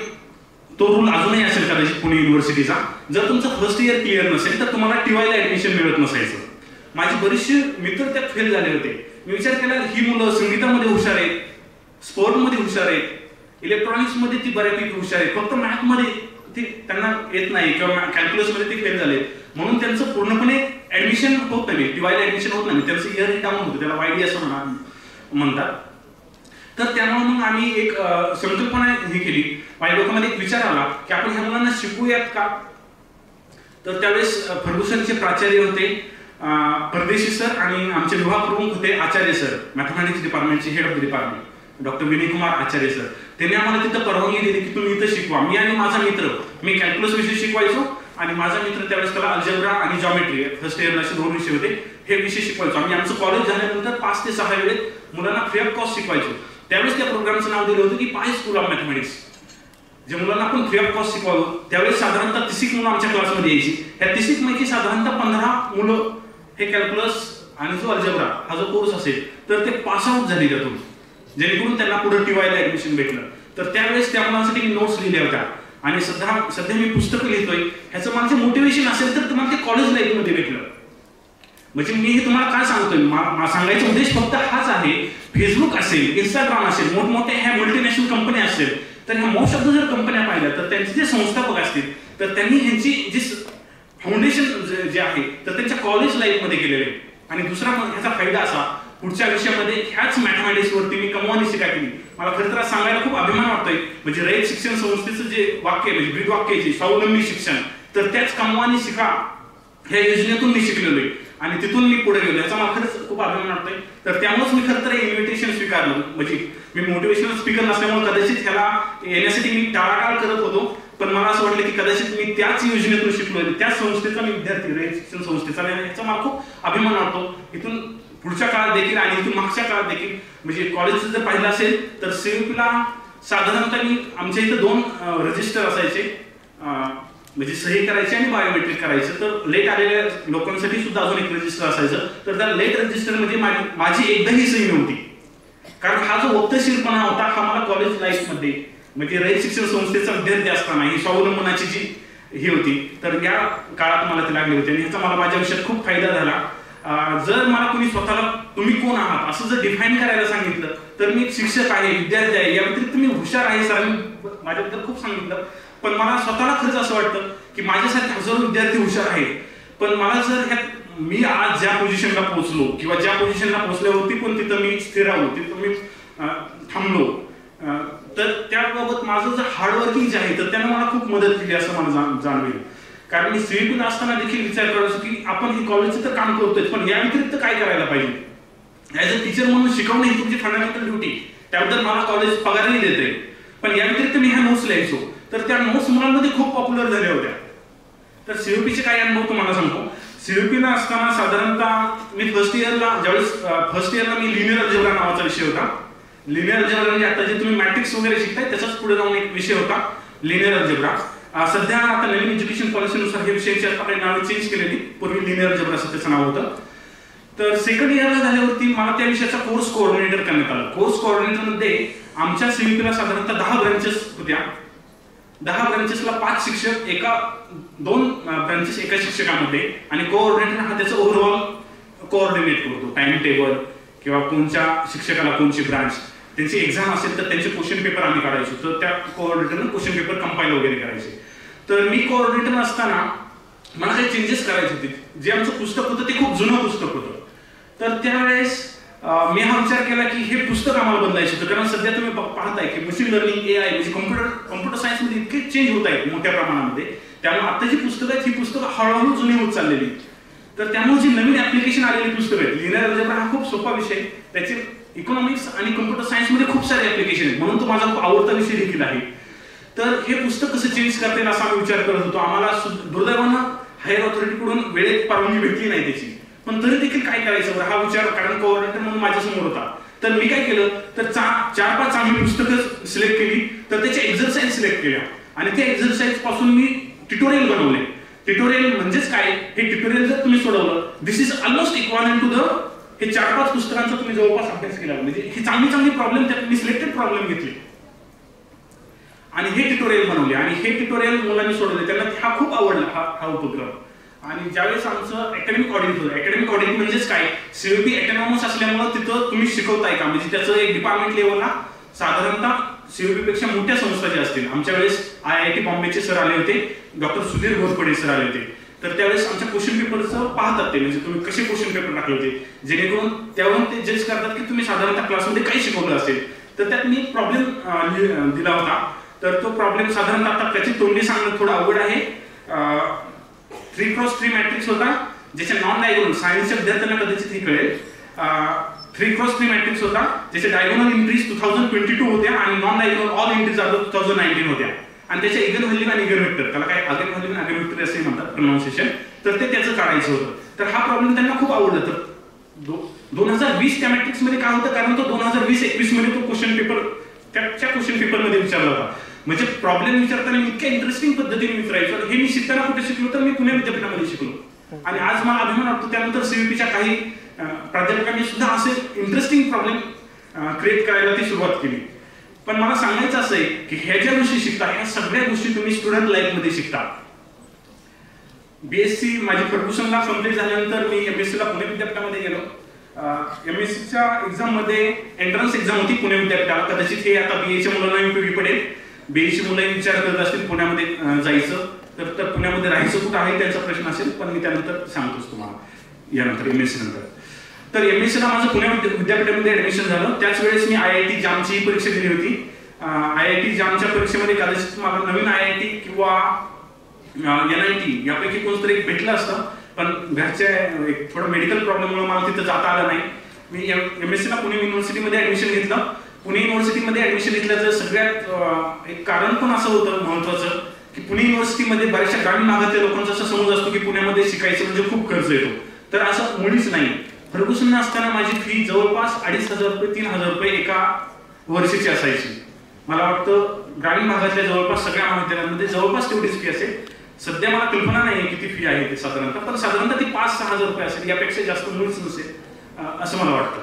तो रूल अजूनही असेल कदाचित पुणे युनिव्हर्सिटीचा, जर तुमचं फर्स्ट इयर क्लिअर नसेल तर तुम्हाला टीवायला ऍडमिशन मिळत नसायचं. माझे बरेचसे मित्र त्यात फेल झाले होते. मी विचार केला ही मुलं संगीतामध्ये हुशार आहेत, स्पोर्टमध्ये हुशार आहेत, इलेक्ट्रॉनिक्समध्ये ती बऱ्यापैकी हुशार आहेत, फक्त मॅथमध्ये ते त्यांना येत नाही किंवा कॅल्क्युलसमध्ये ते फेल झाले, म्हणून त्यांचं पूर्णपणे ऍडमिशन होत नाही, टीवायला ऍडमिशन होत नाही, त्यांचं इयर डाऊन होतं, त्याला वायडी असं म्हणतात. तर त्यामुळे मग आम्ही एक संकल्पना ही केली. माझ्या डोक्यामध्ये एक विचार आला की आपण ह्या मुलांना शिकूयात का. तर त्यावेळेस फर्ग्युसनचे प्राचार्य होते परदेशी सर आणि आमचे विभाग प्रमुख होते आचार्य सर, मॅथमॅटिक्स डिपार्टमेंटचे head of the department doctor Vinay Kumar Acharya sir. त्यांनी आम्हाला तिथं परवानगी दिली की तुम्ही इथं शिकवा. मी आणि माझा मित्र, मी कॅल्क्युलस विषय शिकवायचो आणि माझा मित्र त्यावेळेस त्याला अल्जेब्रा आणि जॉमेट्री फर्स्ट इयरला असे 2 विषय होते, हे विषय शिकवायचो. आम्ही आमचं कॉलेज झाल्यानंतर 5 ते 6 वेळेत मुलांना फ्री ऑफ कॉस्ट शिकवायचो. त्यावेळेस त्या प्रोग्रामचं नाव दिलं होतं की पाय स्कूल ऑफ मॅथमॅटिक्स, जे मुलांना आपण फ्री ऑफ कॉस्ट शिकवावं. त्यावेळेस साधारणतः 30 मुलं आमच्या क्लासमध्ये यायची. ह्या 30 पैकी साधारणतः 15 मुलं हे कॅल्क्युलस आणि जो अल्जेब्रा हा जो कोर्स असेल तर ते पास आउट झाले त्यातून, जेणेकरून त्यांना पुढे टीवायला ऍडमिशन भेटलं. तर त्यावेळेस त्या मुलांसाठी मी नोट्स लिहिल्या होत्या आणि सध्या मी पुस्तकं लिहितोय. ह्याचं माझं मोटिवेशन असेल तर तुम्हाला ते कॉलेज लाईफमध्ये भेटलं. म्हणजे मी हे तुम्हाला काय सांगतोय, सांगायचा उद्देश फक्त हाच आहे. फेसबुक असेल, इंस्टाग्राम असेल, मोठमोठ्या ह्या मल्टीनॅशनल कंपन्या असेल, तर ह्या मोस्ट ऑफ द जर कंपन्या पाहिल्या तर त्यांचे जे संस्थापक असतील तर त्यांनी ह्यांची जी फाउंडेशन जे आहे तर त्यांच्या कॉलेज लाईफमध्ये केलेले. आणि दुसरा ह्याचा फायदा असा, पुढच्या विषयामध्ये ह्याच मॅथमॅटिक्स वरती मी कमवानी शिका केली. मला खरं तर सांगायला खूप अभिमान वाटतोय. म्हणजे रयत शिक्षण संस्थेचं जे वाक्य म्हणजे ब्रीद वाक्य आहे स्वावलंबी शिक्षण, तर त्याच कमवानी शिका ह्या योजनेतून मी शिकलेलो आहे आणि तिथून मी पुढे गेलो. याचा मला खरंच खूप अभिमान वाटतोय. तर त्यामुळेच मी खरं तर इन्व्हिटेशन स्वीकारलं. म्हणजे मी मोटिवेशनल स्पीकर नसल्यामुळे कदाचित ह्याला येण्यासाठी मी टाळाटाळ करत होतो, पण मला असं वाटलं की कदाचित मी त्याच योजनेतून शिकलोय, त्याच संस्थेचा मी विद्यार्थी, रयत शिक्षण संस्थेचा, याचा मला खूप अभिमान वाटतो. इथून पुढच्या काळात देखील आणि इथून मागच्या काळात देखील म्हणजे कॉलेजचं जर पाहिलं असेल तर सीयूपीला साधारणतः मी आमच्या इथं 2 रजिस्टर असायचे, म्हणजे सही करायची आणि बायोमेट्रिक करायचं. तर लेट आलेल्या लोकांसाठी सुद्धा अजून एक रजिस्टर असायचं. तर त्या लेट रजिस्टर मध्ये माझी एकदाही सही नव्हती, कारण हा जो वक्तशीरपणा होता हा मला कॉलेज लाईफ मध्ये म्हणजे रयत शिक्षण संस्थेचा विद्यार्थी असताना ही स्वावलंबनाची जी ही होती तर या काळात मला ती लागली होती आणि ह्याचा मला माझ्या आयुष्यात खूप फायदा झाला. जर मला कोणी स्वतःला तुम्ही कोण आहात असं जर डिफाईन करायला सांगितलं तर मी एक शिक्षक आहे, विद्यार्थी आहे, या व्यतिरिक्त मी हुशार आहे. सरांनी माझ्याबद्दल खूप सांगितलं, पण मला स्वतःला खरंच असं वाटतं की माझ्यासारखे हजारो विद्यार्थी हुशार आहेत, पण मला जर मी आज ज्या पोझिशनला पोहोचलो किंवा ज्या पोझिशनला पोहोचल्यावरती पण तिथं मी स्थिर राहलो, तिथं मी थांबलो, तर त्याबाबत माझं जर हार्डवर्किंग जे आहे तर त्यानं मला खूप मदत केली असं मला जाणवेल. कारण मी सीईटीला असताना देखील विचार करायचो की आपण हे कॉलेजचं तर काम करतोय, पण या व्यतिरिक्त काय करायला पाहिजे. ऍज अ टीचर म्हणून शिकवणं ही तुमची फंडामेंटल ड्युटी, त्याबद्दल मला कॉलेज पगारही देते, पण या व्यतिरिक्त मी ह्या नोट्स लिहायचो. तर त्या नोट्स मुलांमध्ये खूप पॉप्युलर झाल्या होत्या. तर सीयूपीचे काय अनुभव तुम्हाला सांगतो. सीयूपीला असताना साधारणतः मी फर्स्ट इयरला मी लिनियर अल्जेब्रा नावाचा विषय होता. लिनियर अल्जेब्रा म्हणजे आता जे तुम्ही मॅट्रिक्स वगैरे शिकताय त्याचाच पुढे जाऊन एक विषय होता लिनियर अल्जेब्रा. सध्या आता नवीन एज्युकेशन पॉलिसीनुसार हे विषयाची आपली नावे चेंज केलेली, पूर्वी लिनियर अल्जेब्रा असं त्याचं नाव होतं. तर सेकंड इयरला झाल्यावरती मला त्या विषयाचा कोर्स कोऑर्डिनेटर करण्यात आला. कोर्स कोऑर्डिनेटर मध्ये आमच्या सीयूपीला साधारणतः 10 ब्रांचेस होत्या. 10 ब्रांचेसला 5 शिक्षक, 2 ब्रांचेस एका शिक्षकामध्ये, आणि कोऑर्डिनेटर हा त्याचं ओव्हरऑल कोऑर्डिनेट करतो. टाइम टेबल किंवा कोणत्या शिक्षकाला कोणची ब्रांच, त्यांची एक्झाम असेल तर त्यांचे क्वेश्चन पेपर आम्ही काढायचो, तर त्या कोऑर्डिनेटरनं क्वेश्चन पेपर कंपाईल वगैरे करायचे. तर मी कोऑर्डिनेटर असताना मला काही चेंजेस करायचे होते. जे आमचं पुस्तक होतं ते खूप जुनं पुस्तक होतं. तर त्यावेळेस मी हा विचार केला की हे पुस्तक आम्हाला बदलायचं होतं, कारण सध्या तुम्ही पाहताय की मशीन लर्निंग, एआय म्हणजे कम्प्युटर सायन्समध्ये इतके चेंज होत आहेत मोठ्या प्रमाणामध्ये. त्यामुळे आता जी पुस्तकं आहेत ही पुस्तकं हळूहळू जुनी होत चाललेली. तर त्यामुळे जी नवीन ऍप्लिकेशन आलेली पुस्तकं आहेत, लिनियर अल्जेब्रा हा खूप सोपा विषय, त्याचे इकॉनॉमिक्स आणि कम्प्युटर सायन्स मध्ये खूप सारे ऍप्लिकेशन आहेत, म्हणून तो माझा खूप आवडता विषय देखील आहे. तर हे पुस्तक कसं चेंज करता येईल असा आम्ही विचार करत होतो. आम्हाला दुर्दैवानं हायर ऑथॉरिटीकडून वेळेत परवानगी भेटली नाही त्याची, पण तरी देखील काय करायचं हा विचार, कारण कोऑर्डिनेटर म्हणून माझ्यासमोर होता. तर मी काय केलं तर 4-5 आम्ही पुस्तकं सिलेक्ट केली, तर त्याच्या एक्झरसाइज सिलेक्ट केल्या आणि त्या एक्झरसाइज पासून मी ट्युटोरियल बनवले. ट्युटोरियल म्हणजेच काय, हे ट्युटोरियल जर तुम्ही सोडवलं, this is almost equal to the हे 4-5 पुस्तकांचा तुम्ही जवळपास अभ्यास केला. म्हणजे ही चांगली प्रॉब्लेम त्यात मी सिलेक्टेड प्रॉब्लेम घेतली आणि हे ट्युटोरियल बनवले आणि हे ट्युटोरियल मुलांनी सोडवले, त्यांना हा खूप आवडला हा उपक्रम. आणि ज्यावेळेस आमचं अकॅडमिक ऑडिट होतं, अकॅडमिक ऑडिट म्हणजेच काय, सीयूपी ऑटोनॉमस असल्यामुळे तिथं तुम्ही शिकवताय का, म्हणजे त्याचं एक डिपार्टमेंट लेवलला साधारणतः सीयूपी पेक्षा मोठ्या संस्था ज्या असतील, आमच्या वेळेस IIT बॉम्बेचे सर आले होते, डॉक्टर सुधीर घोरपडे सर आले होते. तर त्यावेळेस आमच्या क्वेश्चन पेपरचं पाहतात ते, म्हणजे तुम्ही कसे क्वेश्चन पेपर टाकले होते, जेणेकरून त्यावरून ते जज करतात की तुम्ही साधारणतः क्लासमध्ये काही शिकवलं असेल. तर त्यात मी प्रॉब्लेम दिला होता. तर तो प्रॉब्लेम साधारणतः आता त्याची तोंडी सांगणं थोडं अवघड आहे. 3x3 मॅट्रिक्स होता, ज्याचे नॉन डायगोनल, सायन्सच्या विद्यार्थ्यांना कदाचित हे कळेल. 3x3 मॅट्रिक्स होता, ज्याचे डायगोनल एंट्रीज 2022 होत्या आणि नॉन डायगोनल ऑल एंट्रीज 2019 होत्या. आणि त्याचे इगन व्हॅल्यू आणि इगन वेक्टर, त्याला काय अगेन व्हॅल्यू आणि अगेन वेक्टर असे म्हणतात प्रोनाउन्सिएशन. तर ते त्याचं काढायचं होतं. तर हा प्रॉब्लेम त्यांना खूप आवडला. तर 2020 त्या मॅट्रिक्स मध्ये काय होतं, कारण तो 2020-21 मध्ये तो क्वेश्चन पेपर त्याच्या क्वेश्चन पेपर मध्ये विचारला होता. म्हणजे प्रॉब्लेम विचारताना इतक्या इंटरेस्टिंग पद्धतीने विचारायचं. हे मी शिकताना कुठे शिकलो, तर मी पुणे विद्यापीठामध्ये शिकलो. आणि आज मला अभिमान वाटतो, त्यानंतर सीयूपीच्या काही प्राध्यापकांनी सुद्धा असे इंटरेस्टिंग प्रॉब्लेम क्रिएट करायला ती सुरुवात केली. पण मला सांगायचं असं आहे की ह्या ज्या गोष्टी शिकता, ह्या सगळ्या गोष्टी तुम्ही स्टुडंट लाईफ मध्ये शिकता. BSc माझी फर्ग्युसनला कंप्लीट झाल्यानंतर मी MSc ला पुणे विद्यापीठामध्ये गेलो. MSc च्या एक्झाम मध्ये एंट्रन्स एक्झाम होती पुणे विद्यापीठाला. कदाचित हे आता BA च्या मुलांना उपयोगी पडेल. BA ची मुलं विचार करत असतील पुण्यामध्ये जायचं, तर पुण्यामध्ये राहायचं कुठं आहे त्यांचा प्रश्न असेल, पण मी त्यानंतर सांगतोच तुम्हाला यानंतर MSc नंतर. तर MSc ला माझं पुणे विद्यापीठामध्ये ऍडमिशन झालं. त्याच वेळेस मी IIT जामची परीक्षा दिली होती. IIT जामच्या परीक्षेमध्ये कदाचित मला नवीन IIT किंवा NIT यापैकी कोणतरी एक भेटलं असतं, पण घरच्या एक थोडं मेडिकल प्रॉब्लेममुळे मला तिथं जाता आलं नाही. मी MSc ला पुणे युनिव्हर्सिटीमध्ये ऍडमिशन घेतलं. पुणे युनिव्हर्सिटीमध्ये ऍडमिशन घेतल्याचं सगळ्यात एक कारण पण असं होतं महत्वाचं की पुणे युनिव्हर्सिटीमध्ये बऱ्याचशा ग्रामीण भागातल्या लोकांचा असा समज असतो की पुण्यामध्ये शिकायचं म्हणजे खूप खर्च येतो. तर असं मुळीच नाही. फर्ग्युसन असताना माझी फी जवळपास 2,500 रुपये 3,000 रुपये एका वर्षाची असायची. मला वाटतं ग्रामीण भागातल्या जवळपास सगळ्या महाविद्यालयांमध्ये जवळपास तेवढीच फी असेल. सध्या मला कल्पना नाही किती फी आहे ते साधारणतः, पण साधारणतः ती 5-6 हजार रुपये असेल, यापेक्षा जास्त मुळीच नसेल असं मला वाटतं.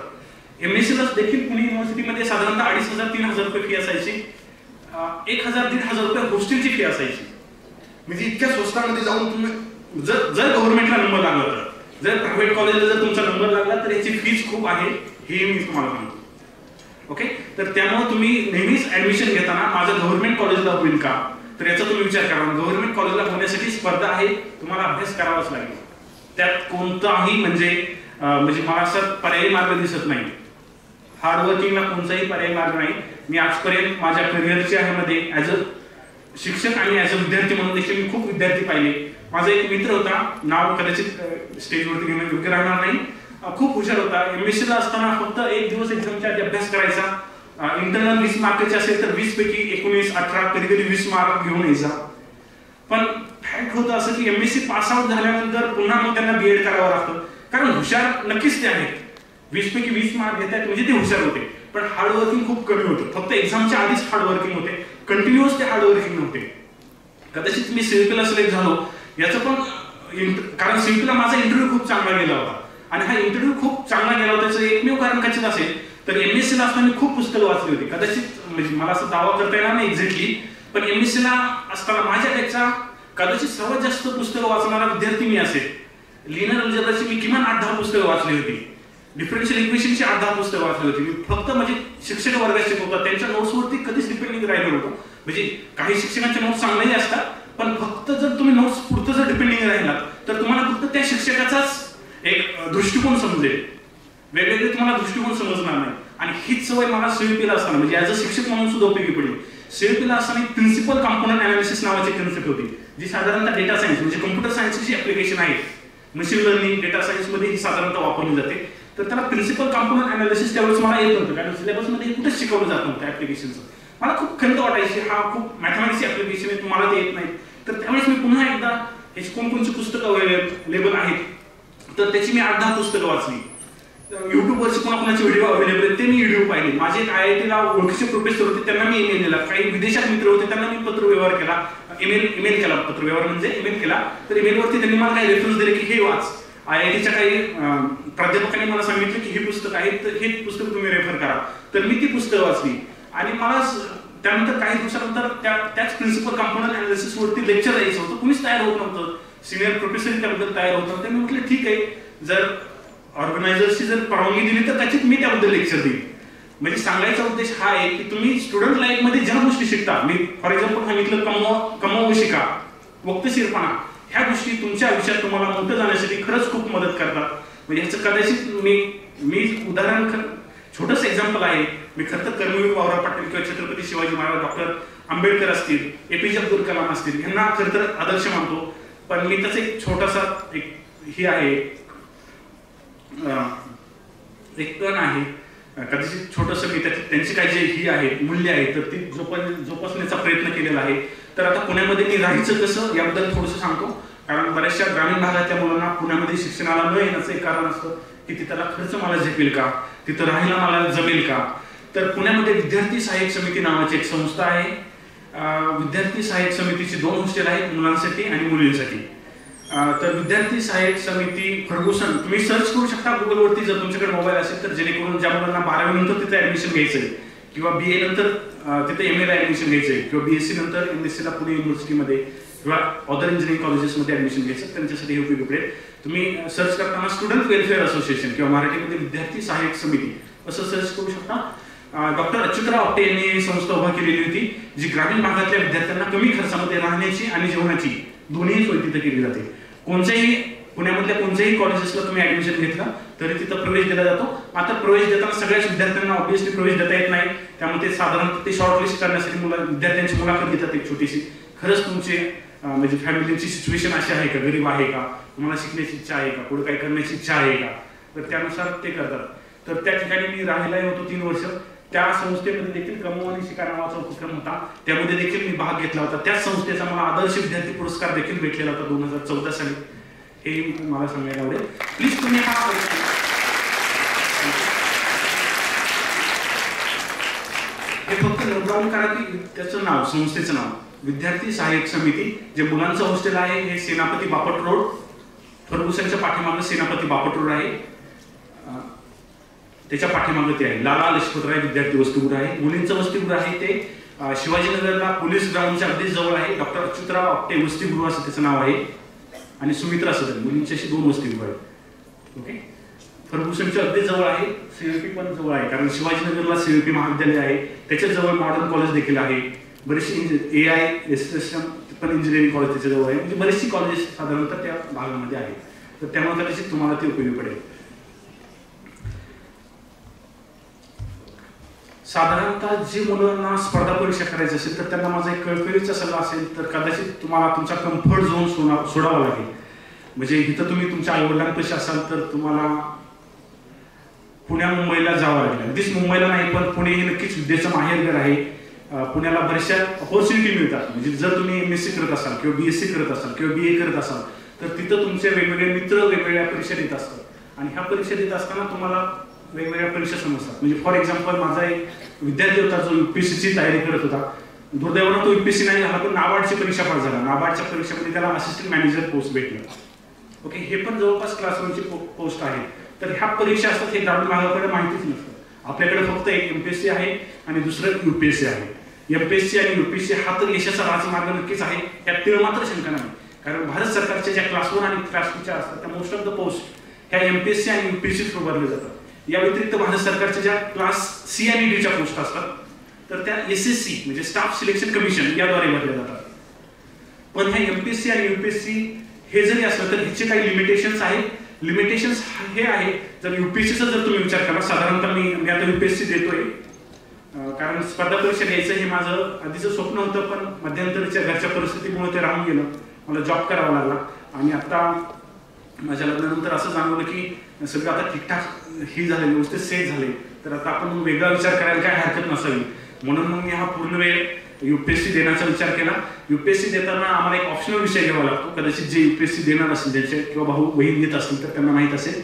MSc ला देखील पुणे युनिव्हर्सिटीमध्ये साधारणतः 2,500-3,000 रुपये फी असायची. 1,000-1,500 रुपये हॉस्टेलची फी असायची. म्हणजे इतक्या स्वस्तामध्ये जाऊन तुम्ही जर गव्हर्नमेंटला नंबर लागला, तर जर प्रायव्हेट कॉलेजला जर तुमचा नंबर लागला तर याची फीज खूप आहे, हे मी तुम्हाला सांगतो. ओके, तर त्यामुळे तुम्ही नेहमीच ऍडमिशन घेताना माझं गव्हर्नमेंट कॉलेजला होईल का, तर याचा तुम्ही विचार करा. गव्हर्नमेंट कॉलेजला होण्यासाठी स्पर्धा आहे, तुम्हाला अभ्यास करावाच लागेल. त्यात कोणताही म्हणजे मला असं पर्यायी मार्ग दिसत नाही. हार्डवर्किंगला कोणताही पर्यायी मार्ग नाही. मी आजपर्यंत माझ्या करिअरच्या ह्यामध्ये ऍज अ शिक्षक आणि ऍज अ विद्यार्थी म्हणून देखील मी खूप विद्यार्थी पाहिले. माझा एक मित्र होता, नाव कदाचित स्टेजवरती घेणं योग्य राहणार नाही, खूप हुशार होता. MSc ला असताना फक्त एक दिवस एक्झामच्या आधी अभ्यास करायचा. इंटरनल 20 मार्काचे असेल तर 20 पैकी 19-18 कधी 20 मार्क घेऊन यायचा. पण फॅक्ट होतं असं की MSc पास आउट झाल्यानंतर पुन्हा मग त्यांना B.Ed करावं लागतं, कारण हुशार नक्कीच ते आहेत. 20 पैकी 20 मार्क घेतात म्हणजे ते हुशार होते, पण हार्डवर्किंग खूप कमी होतं. फक्त एक्झामच्या आधीच हार्डवर्किंग होते, कंटिन्युअस ते हार्डवर्किंग नव्हते. कदाचित मी सीयूपीला सिलेक्ट झालो याचं पण कारण सीयूपीला माझा इंटरव्ह्यू खूप चांगला गेला होता. आणि हा इंटरव्ह्यू खूप चांगला गेला होता त्याचं एकमेव कारण कदाचित असेल तर MSc ला असताना मी खूप पुस्तकं वाचली होती. कदाचित म्हणजे मला असं दावा करता येणार नाही एक्झॅक्टली, पण MSc ला असताना माझ्यापेक्षा कदाचित सर्वात जास्त पुस्तकं वाचणारा विद्यार्थी मी असेल. लिनियर अल्जेब्राची मी किमान 8-10 पुस्तकं वाचली होती. डिफरन्शियल इक्वेशनची 8-10 पुस्तकं वाचली होती. मी फक्त म्हणजे शिक्षक वर्गात शिकवतात त्यांच्या नोट्सवरती कधीच डिपेंडिंग राहिलो होतो. म्हणजे काही शिक्षकांच्या नोट्स चांगलेही असतात, पण फक्त जर तुम्ही नोट्स पुरतं जर डिपेंडिंग राहिलात तर तुम्हाला फक्त त्या शिक्षकाचाच एक दृष्टिकोन समजेल, वेगवेगळे तुम्हाला दृष्टिकोन समजणार नाही. आणि हीच सवय मला सीयूपीला असताना म्हणजे ऍज अ शिक्षक म्हणून सुद्धा उपयोगी पडली. सीयूपीला असताना प्रिन्सिपल कॉम्पोनंट अनालिसिस नावाची कन्सेप्ट होती, जी साधारणतः डेटा सायन्स म्हणजे कम्प्युटर सायन्सची ऍप्लिकेशन आहे. मशीन लर्निंग डेटा सायन्स मध्ये ही साधारणतः वापरली जाते. तर त्याला प्रिन्सिपल कॉम्पोनंट अनालिसिस त्यावेळेस मला येत नव्हतं, कारण सिलेबसमध्ये कुठेच शिकवलं जात नव्हतं ऍप्लिकेशनचं. मला खूप खंत वाटायची, हा खूप मॅथमॅटिक्स ऍप्लिकेशन आहे, तुम्हाला ते येत नाही. तर त्यावेळेस मी पुन्हा एकदा हे कोणकोणची पुस्तकं अवेलेबल आहेत तर त्याची मी 8-10 पुस्तकं वाचली. युट्यूबवरची कोणाकोणाचे व्हिडिओ अवेलेबल आहेत ते मी व्हिडिओ पाहिले. माझे एक IIT ला ओळखीचे प्रोफेसर होते, त्यांना मी ईमेल दिला. काही विदेशात मित्र होते त्यांना मी पत्रव्यवहार केला, ईमेल केला. पत्रव्यवहार म्हणजे ईमेल केला. तर ईमेलवरती त्यांनी मला काही रेफरन्स दिले की हे वाच. IITच्या काही प्राध्यापकांनी मला सांगितलं की ही पुस्तक आहेत, तर हे पुस्तक तुम्ही रेफर करा. तर मी ती पुस्तकं वाचली आणि मला त्यानंतर काही दिवसानंतर त्याच प्रिन्सिपल कंपोनंट अनालिसिस वरती लेक्चर द्यायचं होतं, कुणीच तयार होत नव्हतं, सिनियर प्रोफेसर त्याबद्दल तयार होत नव्हते. मी म्हटलं ठीक आहे, जर ऑर्गनायझर्सची जर परवानगी दिली तर कदाचित मी त्याबद्दल लेक्चर देईन. म्हणजे सांगायचा उद्देश हा आहे की तुम्ही स्टुडंट लाईफ मध्ये ज्या गोष्टी शिकता, मी फॉर एक्झाम्पल सांगितलं कमवू शिका, वक्तशीरपणा, ह्या गोष्टी तुमच्या आयुष्यात तुम्हाला मोठं जाण्यासाठी खरंच खूप मदत करतात. म्हणजे ह्याचं कदाचित मी उदाहरण छोटंसं एक्झाम्पल आहे. मी खरं तर कर्मवीर भाऊराव पाटील किंवा छत्रपती शिवाजी महाराज, डॉक्टर आंबेडकर असतील, एपीजे अब्दुल कलाम असतील, यांना खरं तर आदर्श मानतो. पण मी त्याचा एक छोटासा हे आहे, एक कण आहे, कदाचित छोटंसं मी त्यांची काही जे ही आहे मूल्य आहे तर ती जोपासण्याचा प्रयत्न केलेला आहे. तर आता पुण्यामध्ये मी राहायचं कसं याबद्दल थोडंसं सांगतो. कारण बऱ्याचशा ग्रामीण भागातल्या मुलांना पुण्यामध्ये शिक्षणाला न येण्याचं एक कारण असतं की तिथला खर्च मला झेपेल का, तिथं राहायला मला जमेल का. तर पुण्यामध्ये विद्यार्थी सहाय्यक समिती नावाची एक संस्था आहे. विद्यार्थी सहाय्यक समितीची 2 हॉस्टेल आहेत, मुलांसाठी आणि मुलींसाठी. तर विद्यार्थी सहाय्यक समिती फर्ग्युसन तुम्ही सर्च करू शकता गुगलवरती जर तुमच्याकडे मोबाईल असेल तर, जेणेकरून ज्या मुलांना 12वी नंतर तिथे ऍडमिशन घ्यायचंय किंवा BA नंतर तिथे MA ला ऍडमिशन घ्यायचंय किंवा BSc नंतर MSc ला पुणे युनिव्हर्सिटीमध्ये किंवा अदर इंजिनिअरिंग कॉलेजेसमध्ये ऍडमिशन घ्यायचं, त्यांच्यासाठी हे उपयोगी आहे. तुम्ही सर्च करताना स्टुडंट वेलफेअर असोसिएशन किंवा मराठीमध्ये विद्यार्थी सहाय्यक समिती असं सर्च करू शकता. डॉक्टर अच्युतराव आपटे यांनी ही संस्था उभा केलेली होती, जी ग्रामीण भागातल्या विद्यार्थ्यांना कमी खर्चामध्ये राहण्याची आणि जेवणाची दोन्ही सोय तिथे केली जाते. पुण्यामधल्या कोणत्याही कॉलेजेसला तुम्ही ऍडमिशन घेतला तरी तिथं प्रवेश दिला जातो. आता प्रवेश देताना सगळ्याच विद्यार्थ्यांना ऑब्व्हियसली प्रवेश देता येत नाही, त्यामुळे ते साधारणतः ते शॉर्टलिस्ट करण्यासाठी विद्यार्थ्यांची मुलाखत घेतात एक छोटीशी. खरंच तुमचे म्हणजे फॅमिलीची सिच्युएशन अशी आहे का, गरीब आहे का, तुम्हाला शिकण्याची इच्छा आहे का, पुढे काही करण्याची इच्छा आहे का, तर त्यानुसार ते करतात. तर त्या ठिकाणी मी राहिलाही होतो 3 वर्ष. त्या संस्थेमध्ये देखील कमव आणि शिका नावाचा उपक्रम होता, त्यामध्ये देखील मी भाग घेतला होता. त्याच संस्थेचा मला आदर्श विद्यार्थी पुरस्कार देखील भेटलेला होता 2014 साली. हे मला सांगायला आवडेल. प्लीज तुम्ही हे फक्त नोट डाऊन करा की त्याचं नाव, संस्थेचं नाव विद्यार्थी सहाय्यक समिती. जे मुलांचं हॉस्टेल आहे हे सेनापती बापट रोड, फर्ग्युसनच्या पाठीमागे सेनापती बापट रोड आहे, त्याच्या पाठीमागे ते आहे. लाला लजपतराय विद्यार्थी वसतिगृह आहे. मुलींचं वसतिगृह आहे ते शिवाजीनगरला पोलीस ग्राउंडच्या अगदी जवळ आहे. डॉक्टर अच्युतराव आपटे वसतिगृह असं त्याचं नाव आहे. आणि सुमित्रा सदन, मुलींची अशी 2 वसतिगृह आहेत. ओके, फर्ग्युसनच्या अगदी जवळ आहे. CVP पण जवळ आहे, कारण शिवाजीनगरला CVP महाविद्यालय आहे, त्याच्या जवळ मॉडर्न कॉलेज देखील आहे. बरेचशी AISSM पण इंजिनिअरिंग कॉलेज त्याच्या जवळ आहे. म्हणजे बरेचशी कॉलेजेस साधारणतः त्या भागामध्ये आहेत. तर त्यामुळे कदाचित तुम्हाला ते उपयोगी पडेल. साधारणतः जी मुलांना स्पर्धा परीक्षा करायची असेल तर त्यांना माझा एक कळकळीचा सल्ला असेल तर कदाचित तुम्हाला तुमचा कम्फर्ट झोन सोडावा लागेल. म्हणजे इथं तुम्ही तुमच्या आईवडिलांपाशी असाल तर तुम्हाला पुण्या मुंबईला जावं लागेल. अगदीच मुंबईला नाही, पण पुणे हे नक्कीच विद्येचं माहेरघर आहे. पुण्याला बऱ्याचशा ऑपॉर्च्युनिटी मिळतात. म्हणजे जर तुम्ही MSc करत असाल किंवा BSc करत असाल किंवा BA करत असाल तर तिथं तुमचे वेगवेगळे मित्र वेगवेगळ्या परीक्षा देत असतात आणि ह्या परीक्षा देत असताना तुम्हाला वेगवेगळ्या परीक्षा समजतात. म्हणजे फॉर एक्झाम्पल माझा एक विद्यार्थी होता जो UPSCची तयारी करत होता. दुर्दैवानं तो UPSC नाही झाला, पण नाबार्डची परीक्षा पास झाला. नाबार्डच्या परीक्षेमध्ये त्याला असिस्टंट मॅनेजर पोस्ट भेटला. ओके, हे पण जवळपास क्लास 1ची पोस्ट आहे. तर ह्या परीक्षा असतात हे ग्रामीण भागाकडे माहितीच नसतं. आपल्याकडे फक्त एक MPSC आहे आणि दुसरं UPSC आहे. MPSC आणि UPSC हा तर यशाचा राजमार्ग नक्कीच आहे, यात तीळ मात्र शंका नाही. कारण भारत सरकारच्या ज्या क्लास 1 आणि क्लास 2च्या असतात त्या मोस्ट ऑफ द पोस्ट ह्या MPSC आणि UPSC थ्रू भरले जातात. या व्यतिरिक्त भारत सरकारच्या ज्या क्लास C आणि D च्या पोस्ट असतात तर त्या SSC म्हणजे स्टाफ सिलेक्शन कमिशन याद्वारे भरल्या जातात. पण ह्या MPSC आणि UPSC हे जरी असलं तर ह्याचे काही लिमिटेशन्स आहेत. लिमिटेशन्स हे आहे, जर UPSCचा जर तुम्ही विचार करा, साधारणतः मी आता UPSC देतोय कारण स्पर्धा परीक्षा द्यायचं हे माझं आधीचं स्वप्न होतं, पण मध्यंतरीच्या घरच्या परिस्थितीमुळे ते राहून गेलं. मला जॉब करावा लागला आणि आता माझ्या लग्नानंतर असं जाणवलं की सगळं आता ठीकठाक ही झाले, व्यवस्थित सेट झाले, तर आता आपण वेगळा विचार करायला काय हरकत नसावी. म्हणून मग मी हा पूर्ण वेळ UPSC देण्याचा विचार केला. UPSC देताना आम्हाला एक ऑप्शनल विषय घ्यावा लागतो. कदाचित जे UPSC देणार असेल ज्यांचे किंवा भाऊ बहीण देत असतील तर त्यांना माहीत असेल.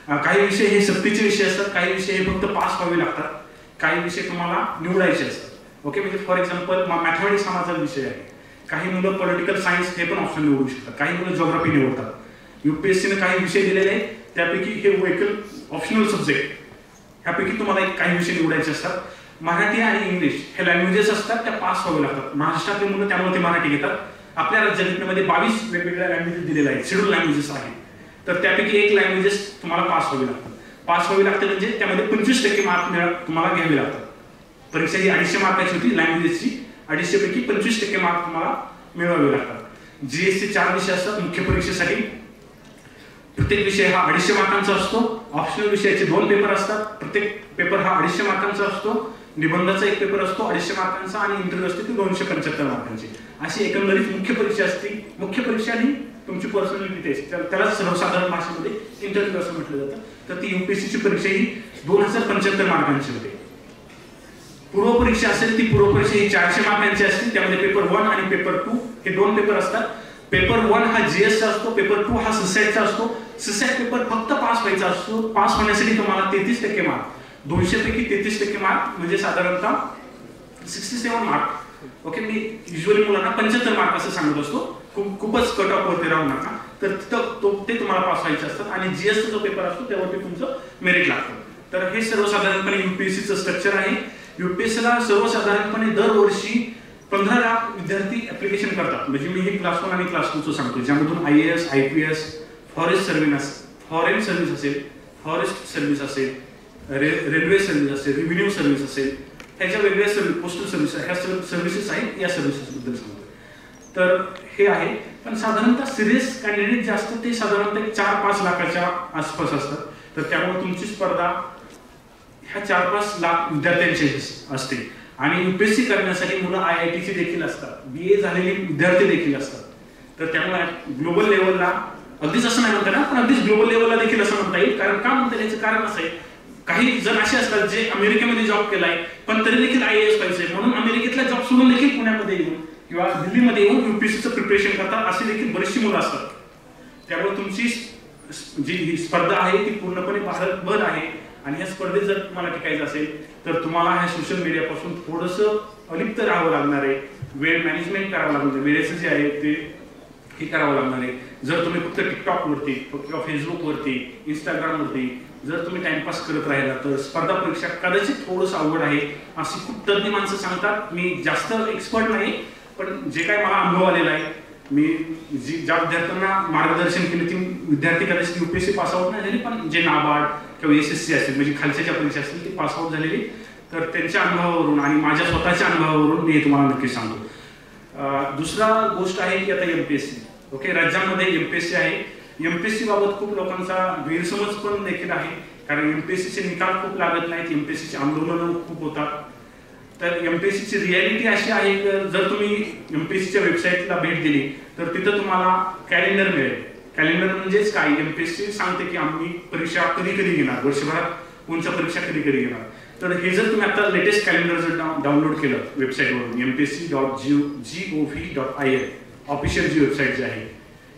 काही विषय हे सक्तीचे विषय असतात, काही विषय हे फक्त पास व्हावे लागतात, काही विषय तुम्हाला निवडायचे असतात. ओके, म्हणजे फॉर एक्झाम्पल मॅथमॅटिक्स हा माझा विषय आहे. काही मुलं पॉलिटिकल सायन्स हे पण ऑप्शन निवडू शकतात, काही मुलं जिओग्राफी निवडतात. UPSC ने काही विषय दिलेले आहेत, त्यापैकी हे व्हेकल ऑप्शनल सब्जेक्ट ह्यापैकी तुम्हाला काही विषय निवडायचे असतात. मराठी आणि इंग्लिश हे लँग्वेजेस असतात, त्या पास व्हावे लागतात. महाराष्ट्रातली मुलं त्यामुळे ते मराठी घेतात. आपल्या राज्यघटनेमध्ये 22 वेगवेगळ्या लँग्वेजेस दिलेल्या आहेत, शेड्यूल लँग्वेजेस आहेत. तर त्यापैकी एक लँग्वेजेस तुम्हाला पास व्हावी लागतात. पास व्हावी लागते म्हणजे त्यामध्ये 25% मार्क तुम्हाला घ्यावे लागतात. परीक्षा ही 250 मार्काची होती लँग्वेजेसची. 250 पैकी 25% मार्क तुम्हाला मिळवावे लागतात. जीएसचे 4 विषय असतात मुख्य परीक्षेसाठी. प्रत्येक विषय हा 250 मार्कांचा असतो. ऑप्शनल विषयाचे 2 पेपर असतात. प्रत्येक पेपर हा 250 मार्कांचा असतो. निबंधाचा एक पेपर असतो 250 मार्कांचा आणि इंटरव्ह्यू असते ती 275 मार्कांची. अशी एकंदरीत मुख्य परीक्षा असते. मुख्य परीक्षा ही तुमची पर्सनॅलिटी टेस्ट, त्याला सर्वसाधारण भाषेमध्ये इंटरव्ह्यू असं म्हटलं जातं. तर ती यूपीएससीची परीक्षा ही 2075 मार्कांची होते. पूर्व परीक्षा असेल ती पूर्व परीक्षा ही 400 मार्कांची असते. त्यामध्ये पेपर 1 आणि पेपर 2 हे 2 पेपर असतात. पेपर 1 हा जीएसचा असतो, पेपर 2 हा सीसॅटचा असतो. सीसॅट पेपर फक्त पास व्हायचा असतो. पास होण्यासाठी तुम्हाला 33% मार्क, 200 पैकी 33% मार्क म्हणजे साधारणतः 67 मार्क. ओके, मी युजली मुलांना 75 मार्क असं सांगत असतो, खूपच कट ऑफ वरती राहू नका. तर तिथं ते तुम्हाला पास व्हायचे असतात. आणि जीएसचा जो पेपर असतो त्यावरती तुमचं मेरिट लागतं. तर हे सर्वसाधारणपणे यूपीएससीचं स्ट्रक्चर आहे. यूपीएससीला सर्वसाधारणपणे दरवर्षी 15 लाख विद्यार्थी ऍप्लिकेशन करतात. म्हणजे मी हे क्लास 1 आणि क्लास 2 सांगतो, ज्यामधून IAS, IPS, फॉरेस्ट सर्व्हिस असेल, फॉरेस्ट सर्व्हिस असेल, रेल्वे सर्व्हिस असेल, रेव्हेन्यू सर्व्हिस असेल, ह्याच्या वेगळ्या पोस्टल सर्व्हिस, ह्या सर्व्हिसेस आहेत. या सर्व्हिसेस बद्दल सांगतो. तर हे आहे. पण साधारणतः सिरियस कॅन्डिडेट जे असतात ते साधारणतः 4-5 लाखाच्या आसपास असतात. तर त्यामुळे तुमची स्पर्धा ह्या 4-5 लाख विद्यार्थ्यांची असते. आणि यूपीएससी करण्यासाठी मुलं IITचे देखील असतात, BA झालेले विद्यार्थी देखील असतात. तर त्यामुळे ग्लोबल लेवलला अगदीच असं नाही म्हणता ना, पण अगदीच ग्लोबल लेवलला देखील असं म्हणता येईल. कारण का म्हणता याचं कारण असं आहे, काही जण असे असतात जे अमेरिकेमध्ये जॉब केलाय पण तरी देखील IAS पाहिजे म्हणून अमेरिकेतला जॉब सोडून देखील पुण्यामध्ये येऊन किंवा दिल्लीमध्ये येऊन यूपीएससीचं प्रिपरेशन करतात. अशी देखील बरीचशी मुलं असतात. त्यामुळे तुमची जी स्पर्धा आहे ती पूर्णपणे भारतभर आहे. आणि या स्पर्धेत जर तुम्हाला टिकायचं असेल तर तुम्हाला ह्या सोशल मीडियापासून थोडंसं अलिप्त राहावं लागणार आहे. वेळ मॅनेजमेंट करावं लागणार आहे. वेळेचं जे आहे ते हे करावं लागणार आहे. जर तुम्ही फक्त टिकटॉकवरती किंवा फेसबुकवरती, इंस्टाग्रामवरती जर तुम्ही टाइमपास करत राहिला तर स्पर्धा परीक्षा कदाचित थोडंसं अवघड आहे अशी खूप तज्ञ माणसं सांगतात. मी जास्त एक्सपर्ट नाही, पण जे काय मला अनुभव आलेला आहे, मी ज्या विद्यार्थ्यांना मार्गदर्शन केले ती विद्यार्थी कदाचित यूपीएससी पास आउट नाही झाली, पण जे नाबार्ड किंवा SSC असेल म्हणजे खालच्या परीक्षा असतील ती पास आउट झालेली. तर त्यांच्या अनुभवावरून आणि माझ्या स्वतःच्या अनुभवावरून मी तुम्हाला नक्की सांगतो. दुसरा गोष्ट आहे की आता एमपीएससी. ओके, राज्यामध्ये एमपीएससी आहे. एमपीएससी बाबत खूप लोकांचा गैरसमज पण देखील आहे. कारण एमपीएससीचे निकाल खूप लागत नाहीत, एमपीएससीचे आंदोलन खूप होतात. तर एमपीएससीची रियालिटी अशी आहे की जर तुम्ही एमपीएससीच्या वेबसाईटला भेट दिली तर तिथं तुम्हाला कॅलेंडर मिळेल. कॅलेंडर म्हणजेच काय, एमपीएससी सांगते की आम्ही परीक्षा कधी कधी घेणार, वर्षभरात कोणत्या परीक्षा कधी कधी घेणार. तर हे जर तुम्ही आता लेटेस्ट कॅलेंडर जर डाउनलोड केलं वेबसाईटवरून mpsc.gov.in ऑफिशियल जी वेबसाईट जी आहे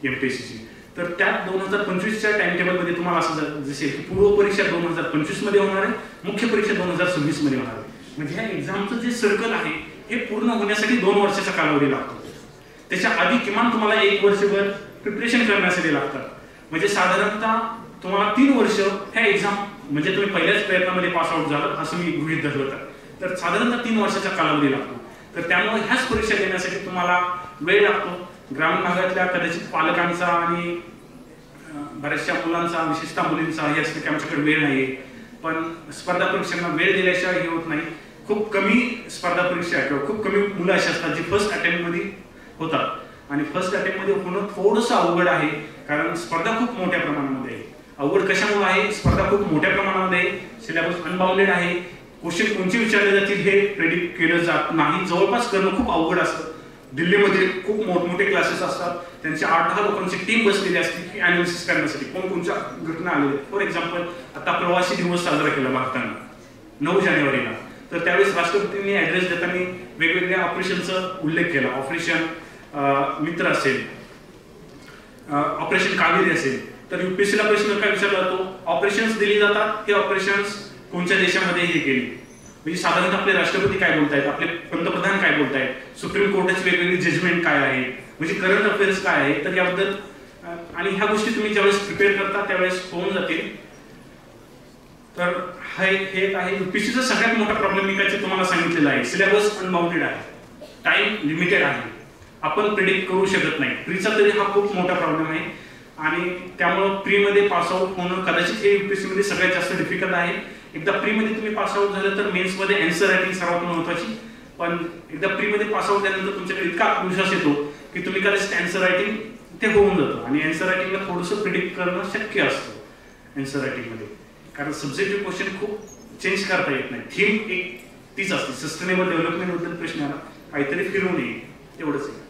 एमपीएससीची, तर त्यात 2025च्या टाइम टेबलमध्ये तुम्हाला असं दिसेल की पूर्व परीक्षा 2025 मध्ये होणार आहे, मुख्य परीक्षा 2026 मध्ये होणार आहे. म्हणजे ह्या एक्झामचं जे सर्कल आहे हे पूर्ण होण्यासाठी 2 वर्षाचा कालावधी लागतो. त्याच्या आधी किमान तुम्हाला 1 वर्षभर प्रिपरेशन करण्यासाठी लागतात. म्हणजे साधारणतः तुम्हाला 3 वर्ष ह्या एक्झाम म्हणजे तुम्ही पहिल्याच प्रयत्नामध्ये पास आउट झालं असं मी गृहीत धरलं तर साधारणतः 3 वर्षाचा कालावधी लागतो. तर त्यामुळे ह्याच परीक्षा देण्यासाठी तुम्हाला वेळ लागतो. ग्रामीण भागातल्या कदाचित पालकांचा आणि बऱ्याचशा मुलांचा, विशेषतः मुलींचा हे असतं की आमच्याकडे वेळ नाहीये, पण स्पर्धा परीक्षांना वेळ दिल्याशिवाय हे होत नाही. खूप कमी स्पर्धा परीक्षा किंवा खूप कमी मुलं अशी असतात जी फर्स्ट अटेम्प्ट मध्ये होतात आणि फर्स्ट अटेम्प्ट मध्ये होणं थोडंसं अवघड आहे कारण स्पर्धा खूप मोठ्या प्रमाणामध्ये आहे. अवघड कशामुळे आहे, स्पर्धा खूप मोठ्या प्रमाणामध्ये आहे, सिलेबस अनबाउंडेड आहे, क्वेश्चन कोणते विचारले जातील हे प्रेडिक्ट केलं जात नाही, जवळपास करणं खूप अवघड असतं. दिल्लीमध्ये खूप मोठमोठे क्लासेस असतात, त्यांची 8-10 लोकांची टीम बसलेली असते की अनालिसिस करण्यासाठी कोणकोणत्या घटना आलेल्या. फॉर एक्झाम्पल आता प्रवासी दिवस साजरा केला भारताने 9 जानेवारीला, तर त्यावेळेस राष्ट्रपतींनी ऍड्रेस देताना वेगवेगळ्या ऑपरेशनचा उल्लेख केला. ऑपरेशन मित्र असेल, ऑपरेशन कावेरी असेल. तर यूपीएससीला प्रश्न काय विचारला जातो, ऑपरेशन्स दिली जातात, हे ऑपरेशन्स कोणत्या देशामध्ये हे केली. म्हणजे साधारणतः आपले राष्ट्रपती काय बोलतायत, आपले पंतप्रधान काय बोलतायत, सुप्रीम कोर्टाची वेगवेगळी जजमेंट काय आहे, म्हणजे करंट अफेअर्स काय आहे. तर याबद्दल आणि ह्या गोष्टी तुम्ही ज्यावेळेस प्रिपेअर करता त्यावेळेस होऊन जातील. तर हे एक आहे यूपीसीचा सगळ्यात मोठा प्रॉब्लेम मी काय तुम्हाला सांगितलेला आहे, सिलेबस अनबाउंडेड आहे, टाइम लिमिटेड आहे, आपण प्रिडिक्ट करू शकत नाही. प्रीचा तरी हा खूप मोठा प्रॉब्लेम आहे आणि त्यामुळे प्रीमध्ये पासआउट होणं कदाचित हे यूपीएससी मध्ये सगळ्यात जास्त डिफिकल्ट आहे. एकदा प्रीमध्ये तुम्ही पासआउट झालं तर मेन्समध्ये आन्सर रायटिंग सर्वात महत्त्वाची, पण एकदा प्रीमध्ये पासआउट झाल्यानंतर तुमच्याकडे इतका आत्मविश्वास येतो की तुम्ही कदाचित आन्सर रायटिंग ते होऊन जातं आणि आन्सर रायटिंगला थोडंसं प्रिडिक्ट करणं शक्य असतं आन्सर रायटिंगमध्ये, कारण सब्जेक्टिव्ह क्वेश्चन खूप चेंज करता येत नाही. थीम एक तीच असते, सस्टेनेबल डेव्हलपमेंट बद्दल प्रश्न आला काहीतरी फिरवून येईल एवढंच आहे.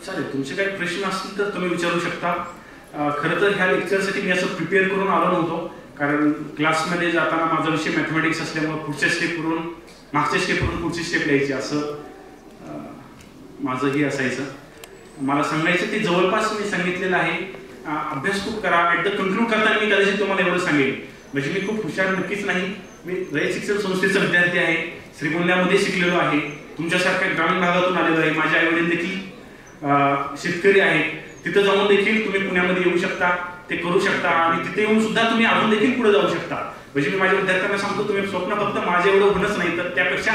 चालेल, तुमचे काही प्रश्न असतील तर तुम्ही विचारू शकता. खरं तर ह्या लेक्चरसाठी मी असं प्रिपेअर करून आलो नव्हतो, कारण क्लासमध्ये जाताना माझा विषय मॅथमॅटिक्स असल्यामुळे पुढच्या स्टेपवरून मागच्या स्टेपवरून पुढची स्टेप द्यायची असं माझंही असायचं. मला सांगायचं ते जवळपास मी सांगितलेलं आहे. अभ्यास खूप करा. ॲट द कन्क्लूड करताना मी कदाचित तुम्हाला एवढं सांगेन, म्हणजे मी खूप हुशार नक्कीच नाही. मी रयत शिक्षण संस्थेचा विद्यार्थी आहे, श्रीगोंद्यामध्ये शिकलेलो आहे, तुमच्यासारख्या ग्रामीण भागातून आलेलो आहे. माझे आईवडील देखील शेतकरी आहेत. तिथं जाऊन देखील तुम्ही पुण्यामध्ये येऊ शकता, ते करू शकता आणि तिथे येऊन सुद्धा तुम्ही अजून देखील पुढे जाऊ शकता. म्हणजे मी माझ्या विद्यार्थ्यांना सांगतो, तुम्ही स्वप्न फक्त माझे एवढं होणंच नाही तर त्यापेक्षा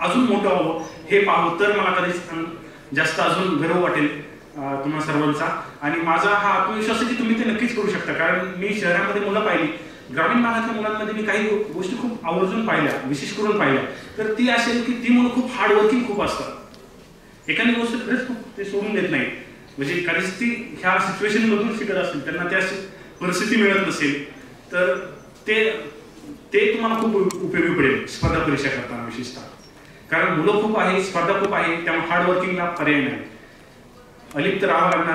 अजून मोठं व्हावं हे पाहू, तर मला कधीच जास्त अजून गर्व वाटेल तुम्हा सर्वांचा. आणि माझा हा आत्मविश्वास आहे की तुम्ही ते नक्कीच करू शकता, कारण मी शहरामध्ये मुलं पाहिली, ग्रामीण भागातल्या मुलांमध्ये मी काही गोष्टी खूप आवर्जून पाहिल्या, विशेष करून पाहिल्या, तर ती असेल की ती मुलं खूप हार्डवर्किंग खूप असतात. एखादी गोष्ट खरंच खूप ते सोडून देत नाही, म्हणजे कधीच ती ह्या सिच्युएशन मधून शिकत असेल, त्यांना त्या परिस्थिती मिळत नसेल तर ते तुम्हाला खूप उपयोगी पडेल स्पर्धा परीक्षा करताना विशेषतः, कारण मुलं खूप आहे, स्पर्धा खूप आहे, त्यामुळे हार्डवर्किंगला पर्याय नाही, अलिप्त राहावं लागणार.